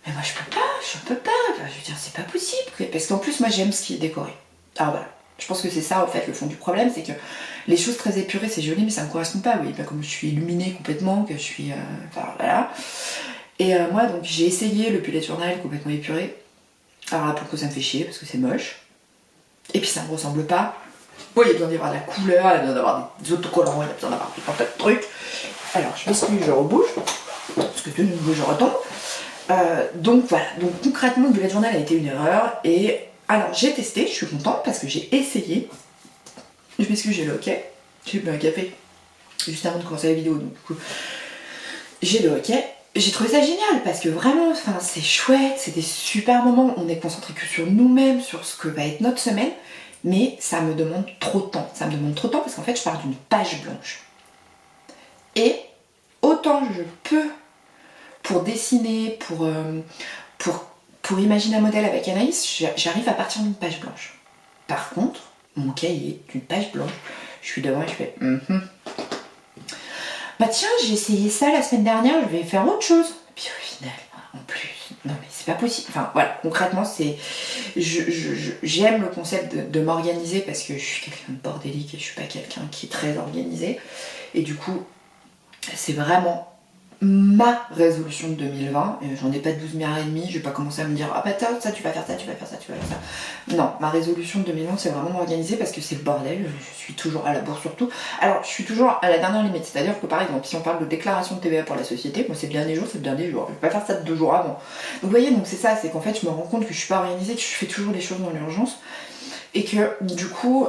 Mais moi, je peux pas. Enfin, je veux dire, c'est pas possible. Parce qu'en plus, moi, j'aime ce qui est décoré. Alors voilà. Je pense que c'est ça, en fait, le fond du problème, c'est que les choses très épurées, c'est joli, mais ça me correspond pas. Oui, comme je suis illuminée complètement, que je suis. Enfin, voilà. Et moi, donc, j'ai essayé le bullet journal complètement épuré. Alors là, pour le coup, ça me fait chier parce que c'est moche. Et puis ça ne me ressemble pas. Bon, il y a besoin d'y avoir de la couleur, il y a besoin d'avoir des autocollants, il y a besoin d'avoir tout un tas de trucs. Alors je m'excuse, je rebouge, parce que de nouveau je retombe. Donc voilà, donc concrètement le bullet journal a été une erreur. Et alors j'ai testé, je suis contente parce que j'ai essayé. Je m'excuse, j'ai le hockey. J'ai bu un café juste avant de commencer la vidéo, donc du coup j'ai le hockey. j'ai trouvé ça génial parce que vraiment, enfin, c'est chouette, c'est des super moments, on est concentré que sur nous-mêmes, sur ce que va être notre semaine, mais ça me demande trop de temps. Ça me demande trop de temps parce qu'en fait, je pars d'une page blanche. Et autant je peux, pour dessiner, pour imaginer un modèle avec Anaïs, j'arrive à partir d'une page blanche. Par contre, mon cahier d'une page blanche, je suis devant et je fais bah tiens, j'ai essayé ça la semaine dernière, je vais faire autre chose. Puis au final, en plus, non mais c'est pas possible. Enfin voilà, concrètement, c'est. J'aime le concept de m'organiser parce que je suis quelqu'un de bordélique et je suis pas quelqu'un qui est très organisé. Et du coup, c'est vraiment ma résolution de 2020. J'en ai pas 12 milliards et demi, je vais pas commencer à me dire ah bah ça tu vas faire ça, tu vas faire ça, tu vas faire ça. Non, ma résolution de 2020 c'est vraiment m'organiser parce que c'est le bordel, je suis toujours à la bourre surtout. Alors je suis toujours à la dernière limite, c'est-à-dire que par exemple si on parle de déclaration de TVA pour la société, moi c'est le dernier jour, c'est le dernier jour, je vais pas faire ça 2 jours avant. Donc vous voyez, donc c'est ça, c'est qu'en fait je me rends compte que je suis pas organisée, que je fais toujours les choses dans l'urgence. Et que du coup,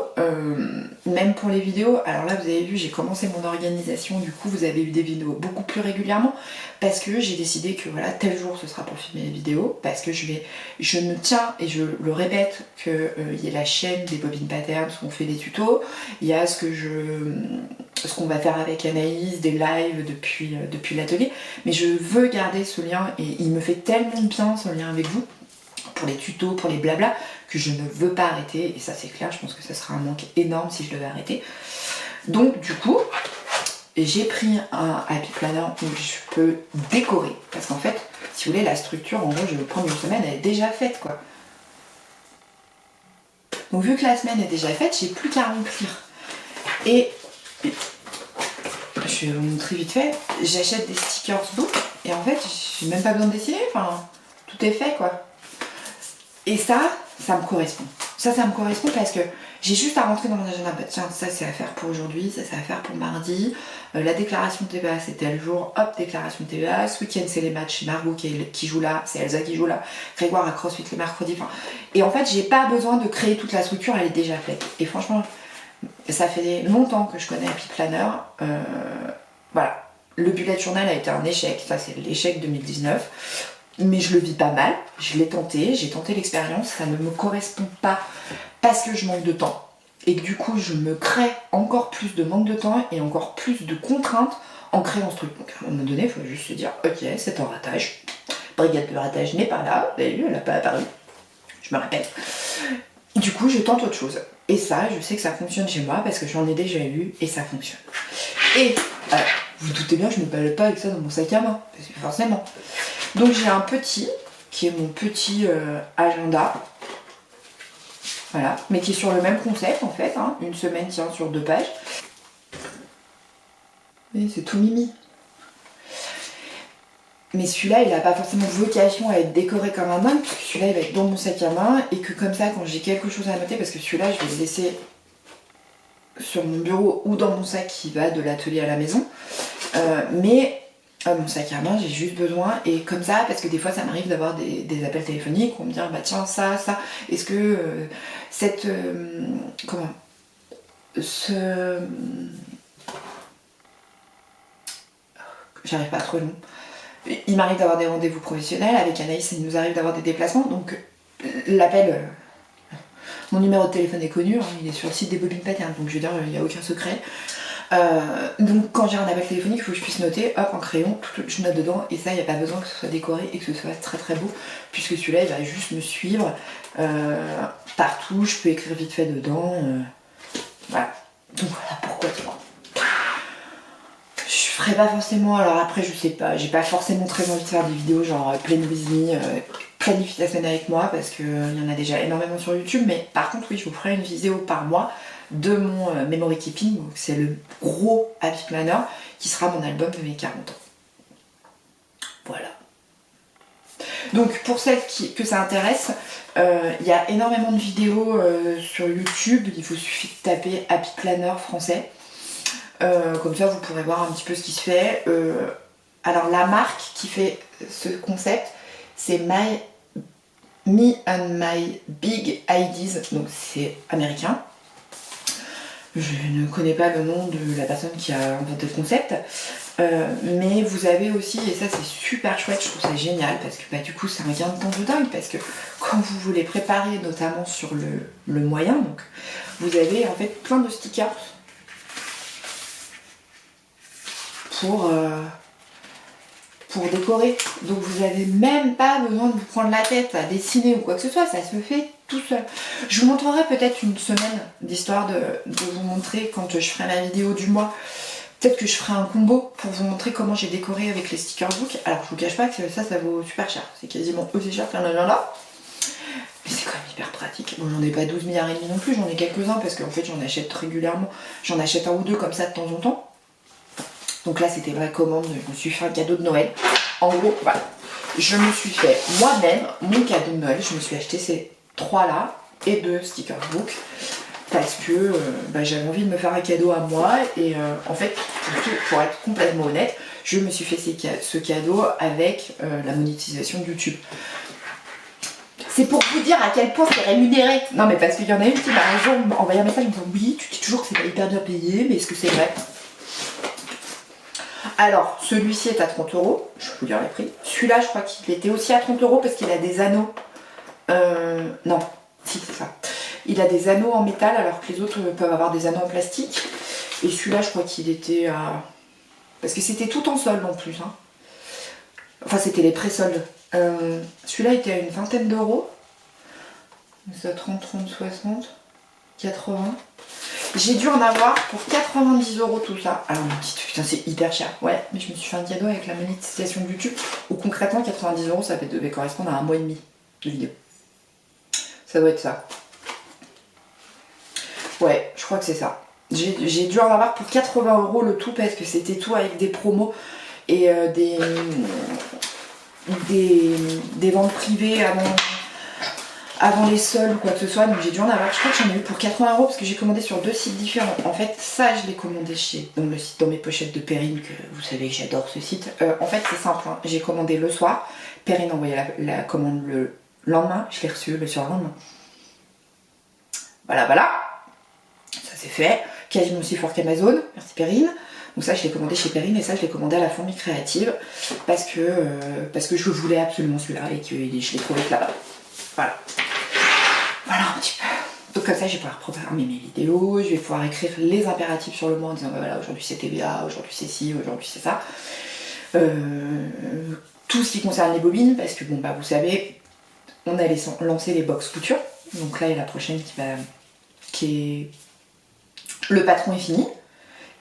même pour les vidéos, alors là vous avez vu, j'ai commencé mon organisation, du coup vous avez eu des vidéos beaucoup plus régulièrement parce que j'ai décidé que voilà, tel jour ce sera pour filmer les vidéos, parce que je ne tiens, et je le répète, qu'il y a la chaîne des Bobine Patterns où on fait des tutos, il y a ce qu'on va faire avec Anaïs, des lives depuis l'atelier, mais je veux garder ce lien et il me fait tellement bien ce lien avec vous, pour les tutos, pour les blabla, que je ne veux pas arrêter, et ça c'est clair, je pense que ça sera un manque énorme si je devais arrêter. Donc du coup, j'ai pris un Happy Planner où je peux décorer, parce qu'en fait, si vous voulez, la structure, en gros, je vais prendre une semaine, elle est déjà faite, quoi. Donc vu que la semaine est déjà faite, j'ai plus qu'à remplir. Et je vais vous montrer vite fait, j'achète des stickers book, et en fait, j'ai même pas besoin de dessiner, enfin, tout est fait, quoi. Et ça me correspond. Ça me correspond parce que j'ai juste à rentrer dans mon agenda. Bah, tiens, ça c'est à faire pour aujourd'hui, ça c'est à faire pour mardi. La déclaration de TVA c'est tel jour, hop, déclaration de TVA. Ce week-end c'est les matchs, c'est Margot qui joue là, c'est Elsa qui joue là, Grégoire à CrossFit les mercredis. Enfin, et en fait, j'ai pas besoin de créer toute la structure, elle est déjà faite. Et franchement, ça fait longtemps que je connais Happy Planner. Voilà. Le bullet journal a été un échec, ça c'est l'échec 2019. Mais je le vis pas mal, je l'ai tenté, j'ai tenté l'expérience, ça ne me correspond pas parce que je manque de temps. Et que du coup, je me crée encore plus de manque de temps et encore plus de contraintes en créant ce truc. Donc à un moment donné, il faut juste se dire, ok, c'est un ratage. Brigade de ratage n'est pas là, vous avez vu, elle n'a pas apparu. Je me rappelle. Du coup, je tente autre chose. Et ça, je sais que ça fonctionne chez moi parce que j'en ai déjà eu et ça fonctionne. Et vous doutez bien que je ne me balade pas avec ça dans mon sac à main, parce que forcément. Donc j'ai un petit, qui est mon petit agenda, voilà, mais qui est sur le même concept en fait, hein. Une semaine tient sur 2 pages. Et c'est tout mimi. Mais celui-là, il n'a pas forcément vocation à être décoré comme un mug, puisque celui-là, il va être dans mon sac à main, et que comme ça, quand j'ai quelque chose à noter, parce que celui-là, je vais le laisser sur mon bureau ou dans mon sac qui va de l'atelier à la maison, mais mon sac à main, j'ai juste besoin, et comme ça, parce que des fois ça m'arrive d'avoir des appels téléphoniques, on me dit bah tiens ça, est-ce que j'arrive pas à trouver le nom. Il m'arrive d'avoir des rendez-vous professionnels, avec Anaïs il nous arrive d'avoir des déplacements, donc l'appel, mon numéro de téléphone est connu, hein, il est sur le site des Bobine Patterns, donc je veux dire, il n'y a aucun secret. Donc quand j'ai un appel téléphonique, il faut que je puisse noter, hop, en crayon, je note dedans, et ça, il n'y a pas besoin que ce soit décoré et que ce soit très très beau, puisque celui-là, il va juste me suivre partout, je peux écrire vite fait dedans, voilà. Donc voilà pourquoi toi. Je ferai pas forcément, alors après, je sais pas, j'ai pas forcément très envie de faire des vidéos genre Plan with me, planifie ta semaine avec moi, parce qu'il y en a déjà énormément sur YouTube, mais par contre, oui, je vous ferai une vidéo par mois de mon Memory Keeping, c'est le gros Happy Planner qui sera mon album de mes 40 ans. Voilà. Donc pour celles que ça intéresse, il y a énormément de vidéos sur YouTube, il vous suffit de taper Happy Planner français. Comme ça vous pourrez voir un petit peu ce qui se fait. Alors la marque qui fait ce concept, c'est Me and My Big Ideas, donc c'est américain. Je ne connais pas le nom de la personne qui a inventé le concept. Mais vous avez aussi, et ça c'est super chouette, je trouve ça génial parce que bah, du coup c'est un gain de temps de dingue parce que quand vous voulez préparer notamment sur le moyen, donc vous avez en fait plein de stickers pour décorer. Donc vous n'avez même pas besoin de vous prendre la tête à dessiner ou quoi que ce soit, ça se fait tout seul. Je vous montrerai peut-être une semaine d'histoire de vous montrer quand je ferai ma vidéo du mois. Peut-être que je ferai un combo pour vous montrer comment j'ai décoré avec les sticker books. Alors je vous cache pas que ça vaut super cher. C'est quasiment aussi cher qu'un là. Mais c'est quand même hyper pratique. Bon, j'en ai pas 12 milliards et demi non plus, j'en ai quelques-uns parce qu'en fait j'en achète régulièrement. J'en achète un ou deux comme ça de temps en temps. Donc là c'était vraie commande, je me suis fait un cadeau de Noël. En gros, voilà. Je me suis fait moi-même mon cadeau de Noël. Je me suis acheté ces 3 là et 2 sticker books. Parce que j'avais envie de me faire un cadeau à moi et en fait, pour être complètement honnête, je me suis fait ce cadeau avec la monétisation de YouTube. C'est pour vous dire à quel point c'est rémunéré. Non mais parce qu'il y en a une qui m'a un jour envoyé un message en me disant oui, tu dis toujours que c'est pas hyper bien payé, mais est-ce que c'est vrai? Alors, celui-ci est à 30 €, je vais vous dire les prix. Celui-là, je crois qu'il était aussi à 30 € parce qu'il a des anneaux. Non, si c'est ça. Il a des anneaux en métal alors que les autres peuvent avoir des anneaux en plastique. Et celui-là, je crois qu'il était à... Parce que c'était tout en solde en plus. Hein. Enfin, c'était les pré-soldes. Celui-là était à une vingtaine d'euros. C'est à 30, 30, 60, 80. J'ai dû en avoir pour 90 € tout ça. Alors, on me dit, putain, c'est hyper cher. Ouais, mais je me suis fait un cadeau avec la monétisation de YouTube. Ou concrètement, 90 €, ça devait correspondre à un mois et demi de vidéo. Ça doit être ça. Ouais, je crois que c'est ça. J'ai dû en avoir pour 80 € le tout parce que c'était tout avec des promos et des ventes privées avant les soldes ou quoi que ce soit. Donc j'ai dû en avoir, je crois que j'en ai eu pour 80 € parce que j'ai commandé sur 2 sites différents. En fait, ça je l'ai commandé dans le site Dans mes pochettes de Perrine, que vous savez que j'adore ce site. En fait, c'est simple, hein. J'ai commandé le soir, Perrine a envoyé la commande le lendemain, je l'ai reçu le surlendemain. Voilà. Ça c'est fait. Quasiment aussi fort qu'Amazon. Merci Perrine. Donc ça je l'ai commandé chez Perrine et ça je l'ai commandé à la Fourmi Créative parce que je voulais absolument celui-là et que je l'ai trouvé que là-bas. Voilà. Voilà un petit peu. Donc comme ça je vais pouvoir programmer mes vidéos, je vais pouvoir écrire les impératifs sur le mois en disant bah voilà, aujourd'hui c'est TVA, aujourd'hui c'est ci, aujourd'hui c'est ça. Tout ce qui concerne les bobines parce que bon bah vous savez, on allait lancer les box couture. Donc là il y a la prochaine qui est... Le patron est fini,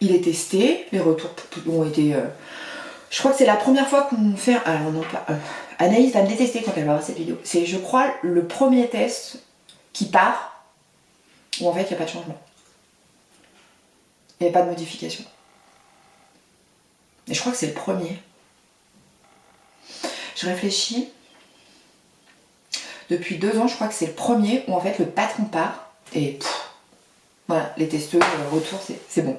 il est testé, les retours ont été... Je crois que c'est la première fois qu'on fait... Alors non pas... Anaïs va me détester quand elle va voir cette vidéo. C'est, je crois, le premier test qui part où en fait il n'y a pas de changement. Il n'y a pas de modification. Et je crois que c'est le premier. Je réfléchis. Depuis 2 ans, je crois que c'est le premier où en fait le patron part et... Voilà, les testeux, le retour, c'est bon.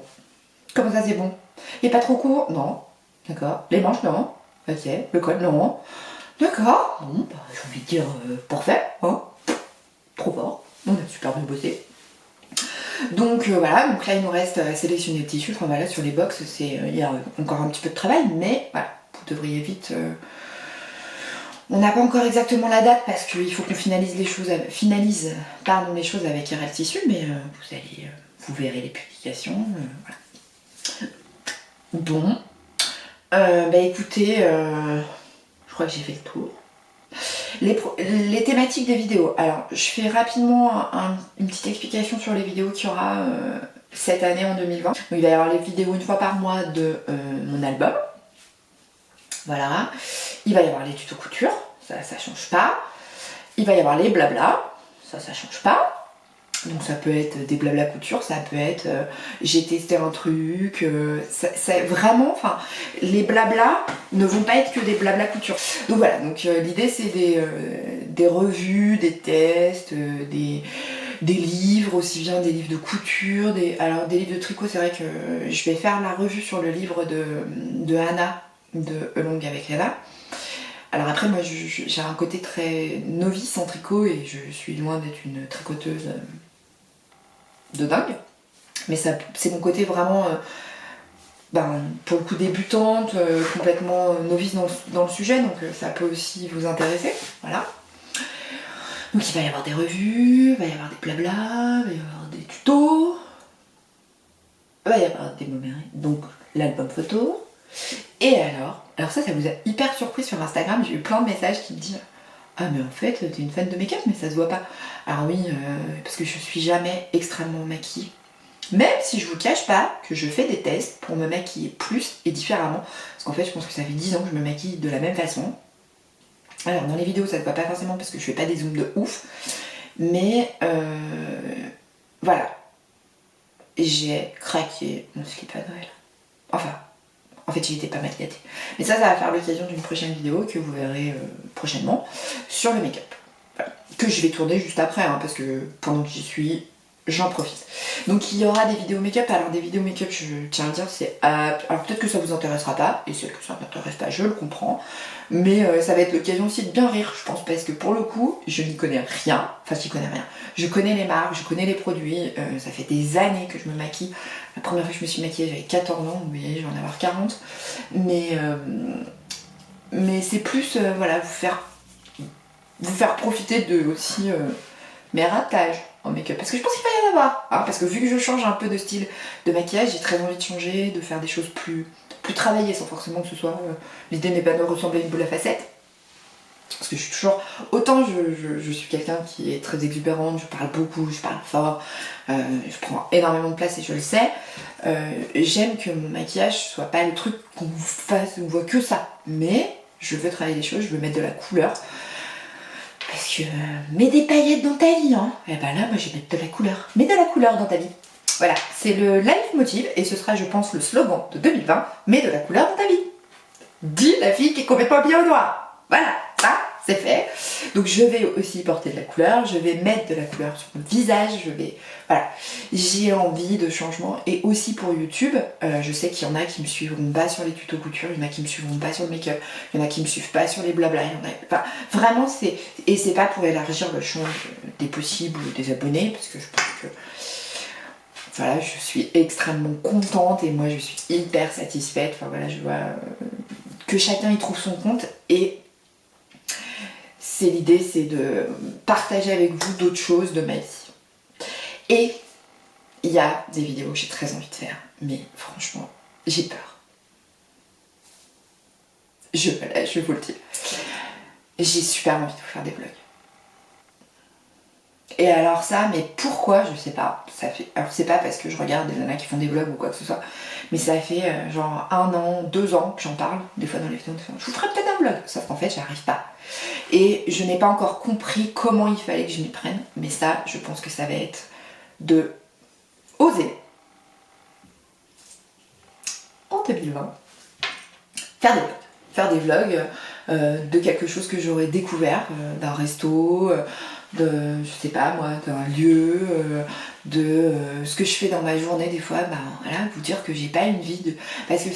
Comment ça, c'est bon? Et pas trop court? Non. D'accord. Les manches, non. Ok. Le col, non. D'accord. Bon, bah, j'ai envie de dire parfait. Hein, trop fort. On a super bien bossé. Donc voilà, donc là il nous reste à sélectionner le tissu. Enfin voilà, sur les box, il y a encore un petit peu de travail, mais voilà, vous devriez vite... On n'a pas encore exactement la date parce qu'il faut qu'on finalise les choses avec RL Tissu, mais vous verrez les publications. Voilà. Bon. Bah écoutez, je crois que j'ai fait le tour. Les thématiques des vidéos. Alors, je fais rapidement une petite explication sur les vidéos qu'il y aura cette année en 2020. Donc, il va y avoir les vidéos une fois par mois de mon album. Voilà. Il va y avoir les tutos couture, ça change pas. Il va y avoir les blabla, ça change pas. Donc ça peut être des blabla couture, ça peut être j'ai testé un truc, c'est vraiment, enfin, les blabla ne vont pas être que des blabla couture. Donc voilà, donc l'idée c'est des revues, des tests, des livres, aussi bien des livres de couture, alors des livres de tricot, c'est vrai que je vais faire la revue sur le livre de Anna, de Along avec Anna. Alors après moi j'ai un côté très novice en tricot et je suis loin d'être une tricoteuse de dingue. Mais c'est mon côté vraiment pour le coup débutante, complètement novice dans le sujet, donc ça peut aussi vous intéresser, voilà. Donc il va y avoir des revues, il va y avoir des blabla, il va y avoir des tutos, il va y avoir des moments, donc l'album photo. Et alors ça vous a hyper surpris sur Instagram, j'ai eu plein de messages qui me disent « Ah mais en fait t'es une fan de make-up mais ça se voit pas ». Alors oui, parce que je suis jamais extrêmement maquillée. Même si je vous cache pas que je fais des tests pour me maquiller plus et différemment. Parce qu'en fait je pense que ça fait 10 ans que je me maquille de la même façon. Alors dans les vidéos ça ne se voit pas forcément parce que je fais pas des zooms de ouf. Mais voilà. J'ai craqué mon slip à Noël. Enfin, en fait j'y étais pas mal gâtée. Mais ça va faire l'occasion d'une prochaine vidéo que vous verrez prochainement sur le make-up. Voilà. Que je vais tourner juste après, hein, parce que pendant que j'y suis, j'en profite. Donc il y aura des vidéos make-up. Alors des vidéos make-up, je tiens à le dire, c'est... alors peut-être que ça vous intéressera pas, et celles que ça m'intéresse pas, je le comprends. Mais ça va être l'occasion aussi de bien rire, je pense, parce que pour le coup, je n'y connais rien. Enfin, j'y connais rien. Je connais les marques, je connais les produits. Ça fait des années que je me maquille. La première fois que je me suis maquillée, j'avais 14 ans. Vous voyez, je vais en avoir 40. Mais c'est plus, voilà, vous faire profiter de aussi mes ratages en make-up. Parce que je pense qu'il va y en avoir. Hein, parce que vu que je change un peu de style de maquillage, j'ai très envie de changer, de faire des choses plus travaillées sans forcément que ce soit... l'idée n'est pas de ressembler à une boule à facettes. Parce que je suis toujours... Autant je suis quelqu'un qui est très exubérante, je parle beaucoup, je parle fort, je prends énormément de place et je le sais. J'aime que mon maquillage soit pas le truc qu'on vous fasse, on voit que ça. Mais je veux travailler les choses, je veux mettre de la couleur. Parce que mets des paillettes dans ta vie, hein. Et ben là, moi je vais mettre de la couleur. Mets de la couleur dans ta vie. Voilà, c'est le leitmotiv et ce sera, je pense, le slogan de 2020. Mets de la couleur dans ta vie. Dis la fille qui est complètement bien au noir. Voilà, ça, c'est fait. Donc je vais aussi porter de la couleur, je vais mettre de la couleur sur mon visage, je vais... Voilà, j'ai envie de changement. Et aussi pour YouTube, je sais qu'il y en a qui me suivront pas sur les tutos couture, il y en a qui me suivront pas sur le make-up, il y en a qui me suivent pas sur les blabla, il y en a... Enfin, vraiment, c'est... Et c'est pas pour élargir le champ des possibles ou des abonnés, parce que je pense que... Voilà, je suis extrêmement contente et moi je suis hyper satisfaite. Enfin voilà, je vois que chacun y trouve son compte et c'est l'idée, c'est de partager avec vous d'autres choses de ma vie. Et il y a des vidéos que j'ai très envie de faire, mais franchement, j'ai peur. Je vous le dis. J'ai super envie de vous faire des vlogs. Et alors ça, mais pourquoi, je sais pas. Ça fait, alors c'est pas parce que je regarde des nanas qui font des vlogs ou quoi que ce soit, mais ça fait genre 1 an, 2 ans que j'en parle, des fois dans les vidéos, je vous ferai peut-être un vlog, sauf qu'en fait j'arrive pas. Et je n'ai pas encore compris comment il fallait que je m'y prenne, mais ça, je pense que ça va être de oser, en 2020, faire des vlogs de quelque chose que j'aurais découvert, d'un resto, de, je sais pas moi, d'un lieu, de ce que je fais dans ma journée des fois, voilà, vous dire que j'ai pas une vie de... Parce que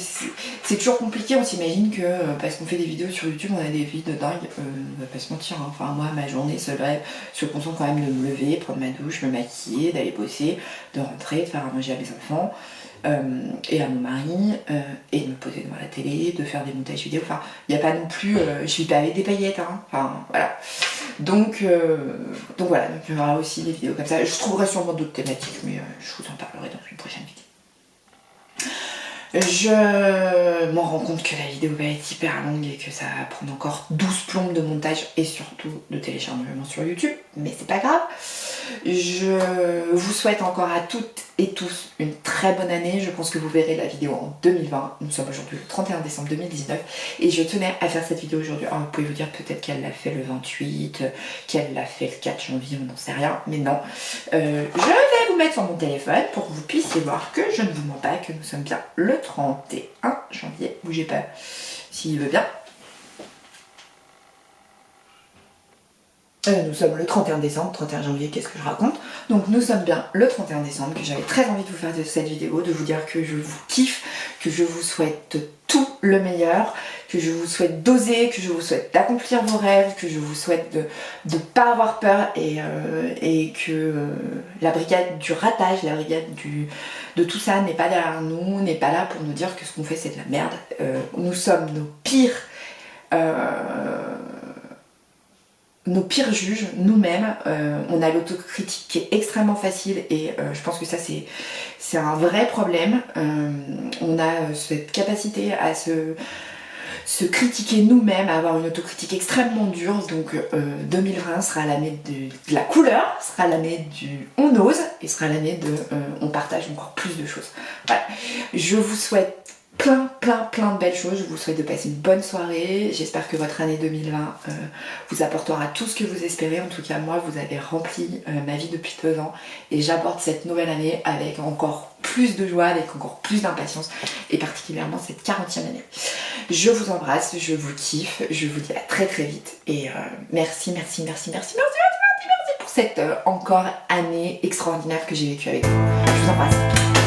c'est toujours compliqué, on s'imagine que parce qu'on fait des vidéos sur YouTube, on a des vies de dingue, on va pas se mentir, hein. Enfin moi, ma journée se concentre quand même de me lever, prendre ma douche, me maquiller, d'aller bosser, de rentrer, de faire à manger à mes enfants, et à mon mari, et de me poser devant la télé, de faire des montages vidéo, enfin, il n'y a pas non plus, je vis pas avec des paillettes, hein. Enfin, voilà. Donc voilà, donc il y aura aussi des vidéos comme ça. Je trouverai sûrement d'autres thématiques, mais je vous en parlerai dans une prochaine vidéo. Je m'en rends compte que la vidéo va être hyper longue et que ça va prendre encore 12 plombes de montage et surtout de téléchargement sur YouTube, mais c'est pas grave. Je vous souhaite encore à toutes et tous une très bonne année. Je pense que vous verrez la vidéo en 2020. Nous sommes aujourd'hui le 31 décembre 2019 et je tenais à faire cette vidéo aujourd'hui. Alors vous pouvez vous dire peut-être qu'elle l'a fait le 28, qu'elle l'a fait le 4 janvier, on n'en sait rien, mais non. Je vais vous mettre sur mon téléphone pour que vous puissiez voir que je ne vous mens pas, que nous sommes bien le 31 janvier. Bougez pas s'il veut bien. Nous sommes le 31 décembre, 31 janvier, qu'est-ce que je raconte? Donc nous sommes bien le 31 décembre, que j'avais très envie de vous faire cette vidéo, de vous dire que je vous kiffe, que je vous souhaite tout le meilleur, que je vous souhaite d'oser, que je vous souhaite d'accomplir vos rêves, que je vous souhaite de ne pas avoir peur et que la brigade du ratage, la brigade de tout ça n'est pas derrière nous, n'est pas là pour nous dire que ce qu'on fait c'est de la merde. Nous sommes nos pires juges, nous-mêmes. On a l'autocritique qui est extrêmement facile et je pense que ça c'est un vrai problème. On a cette capacité à se critiquer nous-mêmes, à avoir une autocritique extrêmement dure. Donc 2020 sera l'année de la couleur, sera l'année du on ose et sera l'année de on partage encore plus de choses. Voilà. Je vous souhaite plein de belles choses. Je vous souhaite de passer une bonne soirée. J'espère que votre année 2020 vous apportera tout ce que vous espérez. En tout cas, moi, vous avez rempli ma vie depuis 2 ans et j'aborde cette nouvelle année avec encore plus de joie, avec encore plus d'impatience et particulièrement cette 40e année. Je vous embrasse, je vous kiffe, je vous dis à très vite et merci pour cette encore année extraordinaire que j'ai vécue avec vous. Je vous embrasse.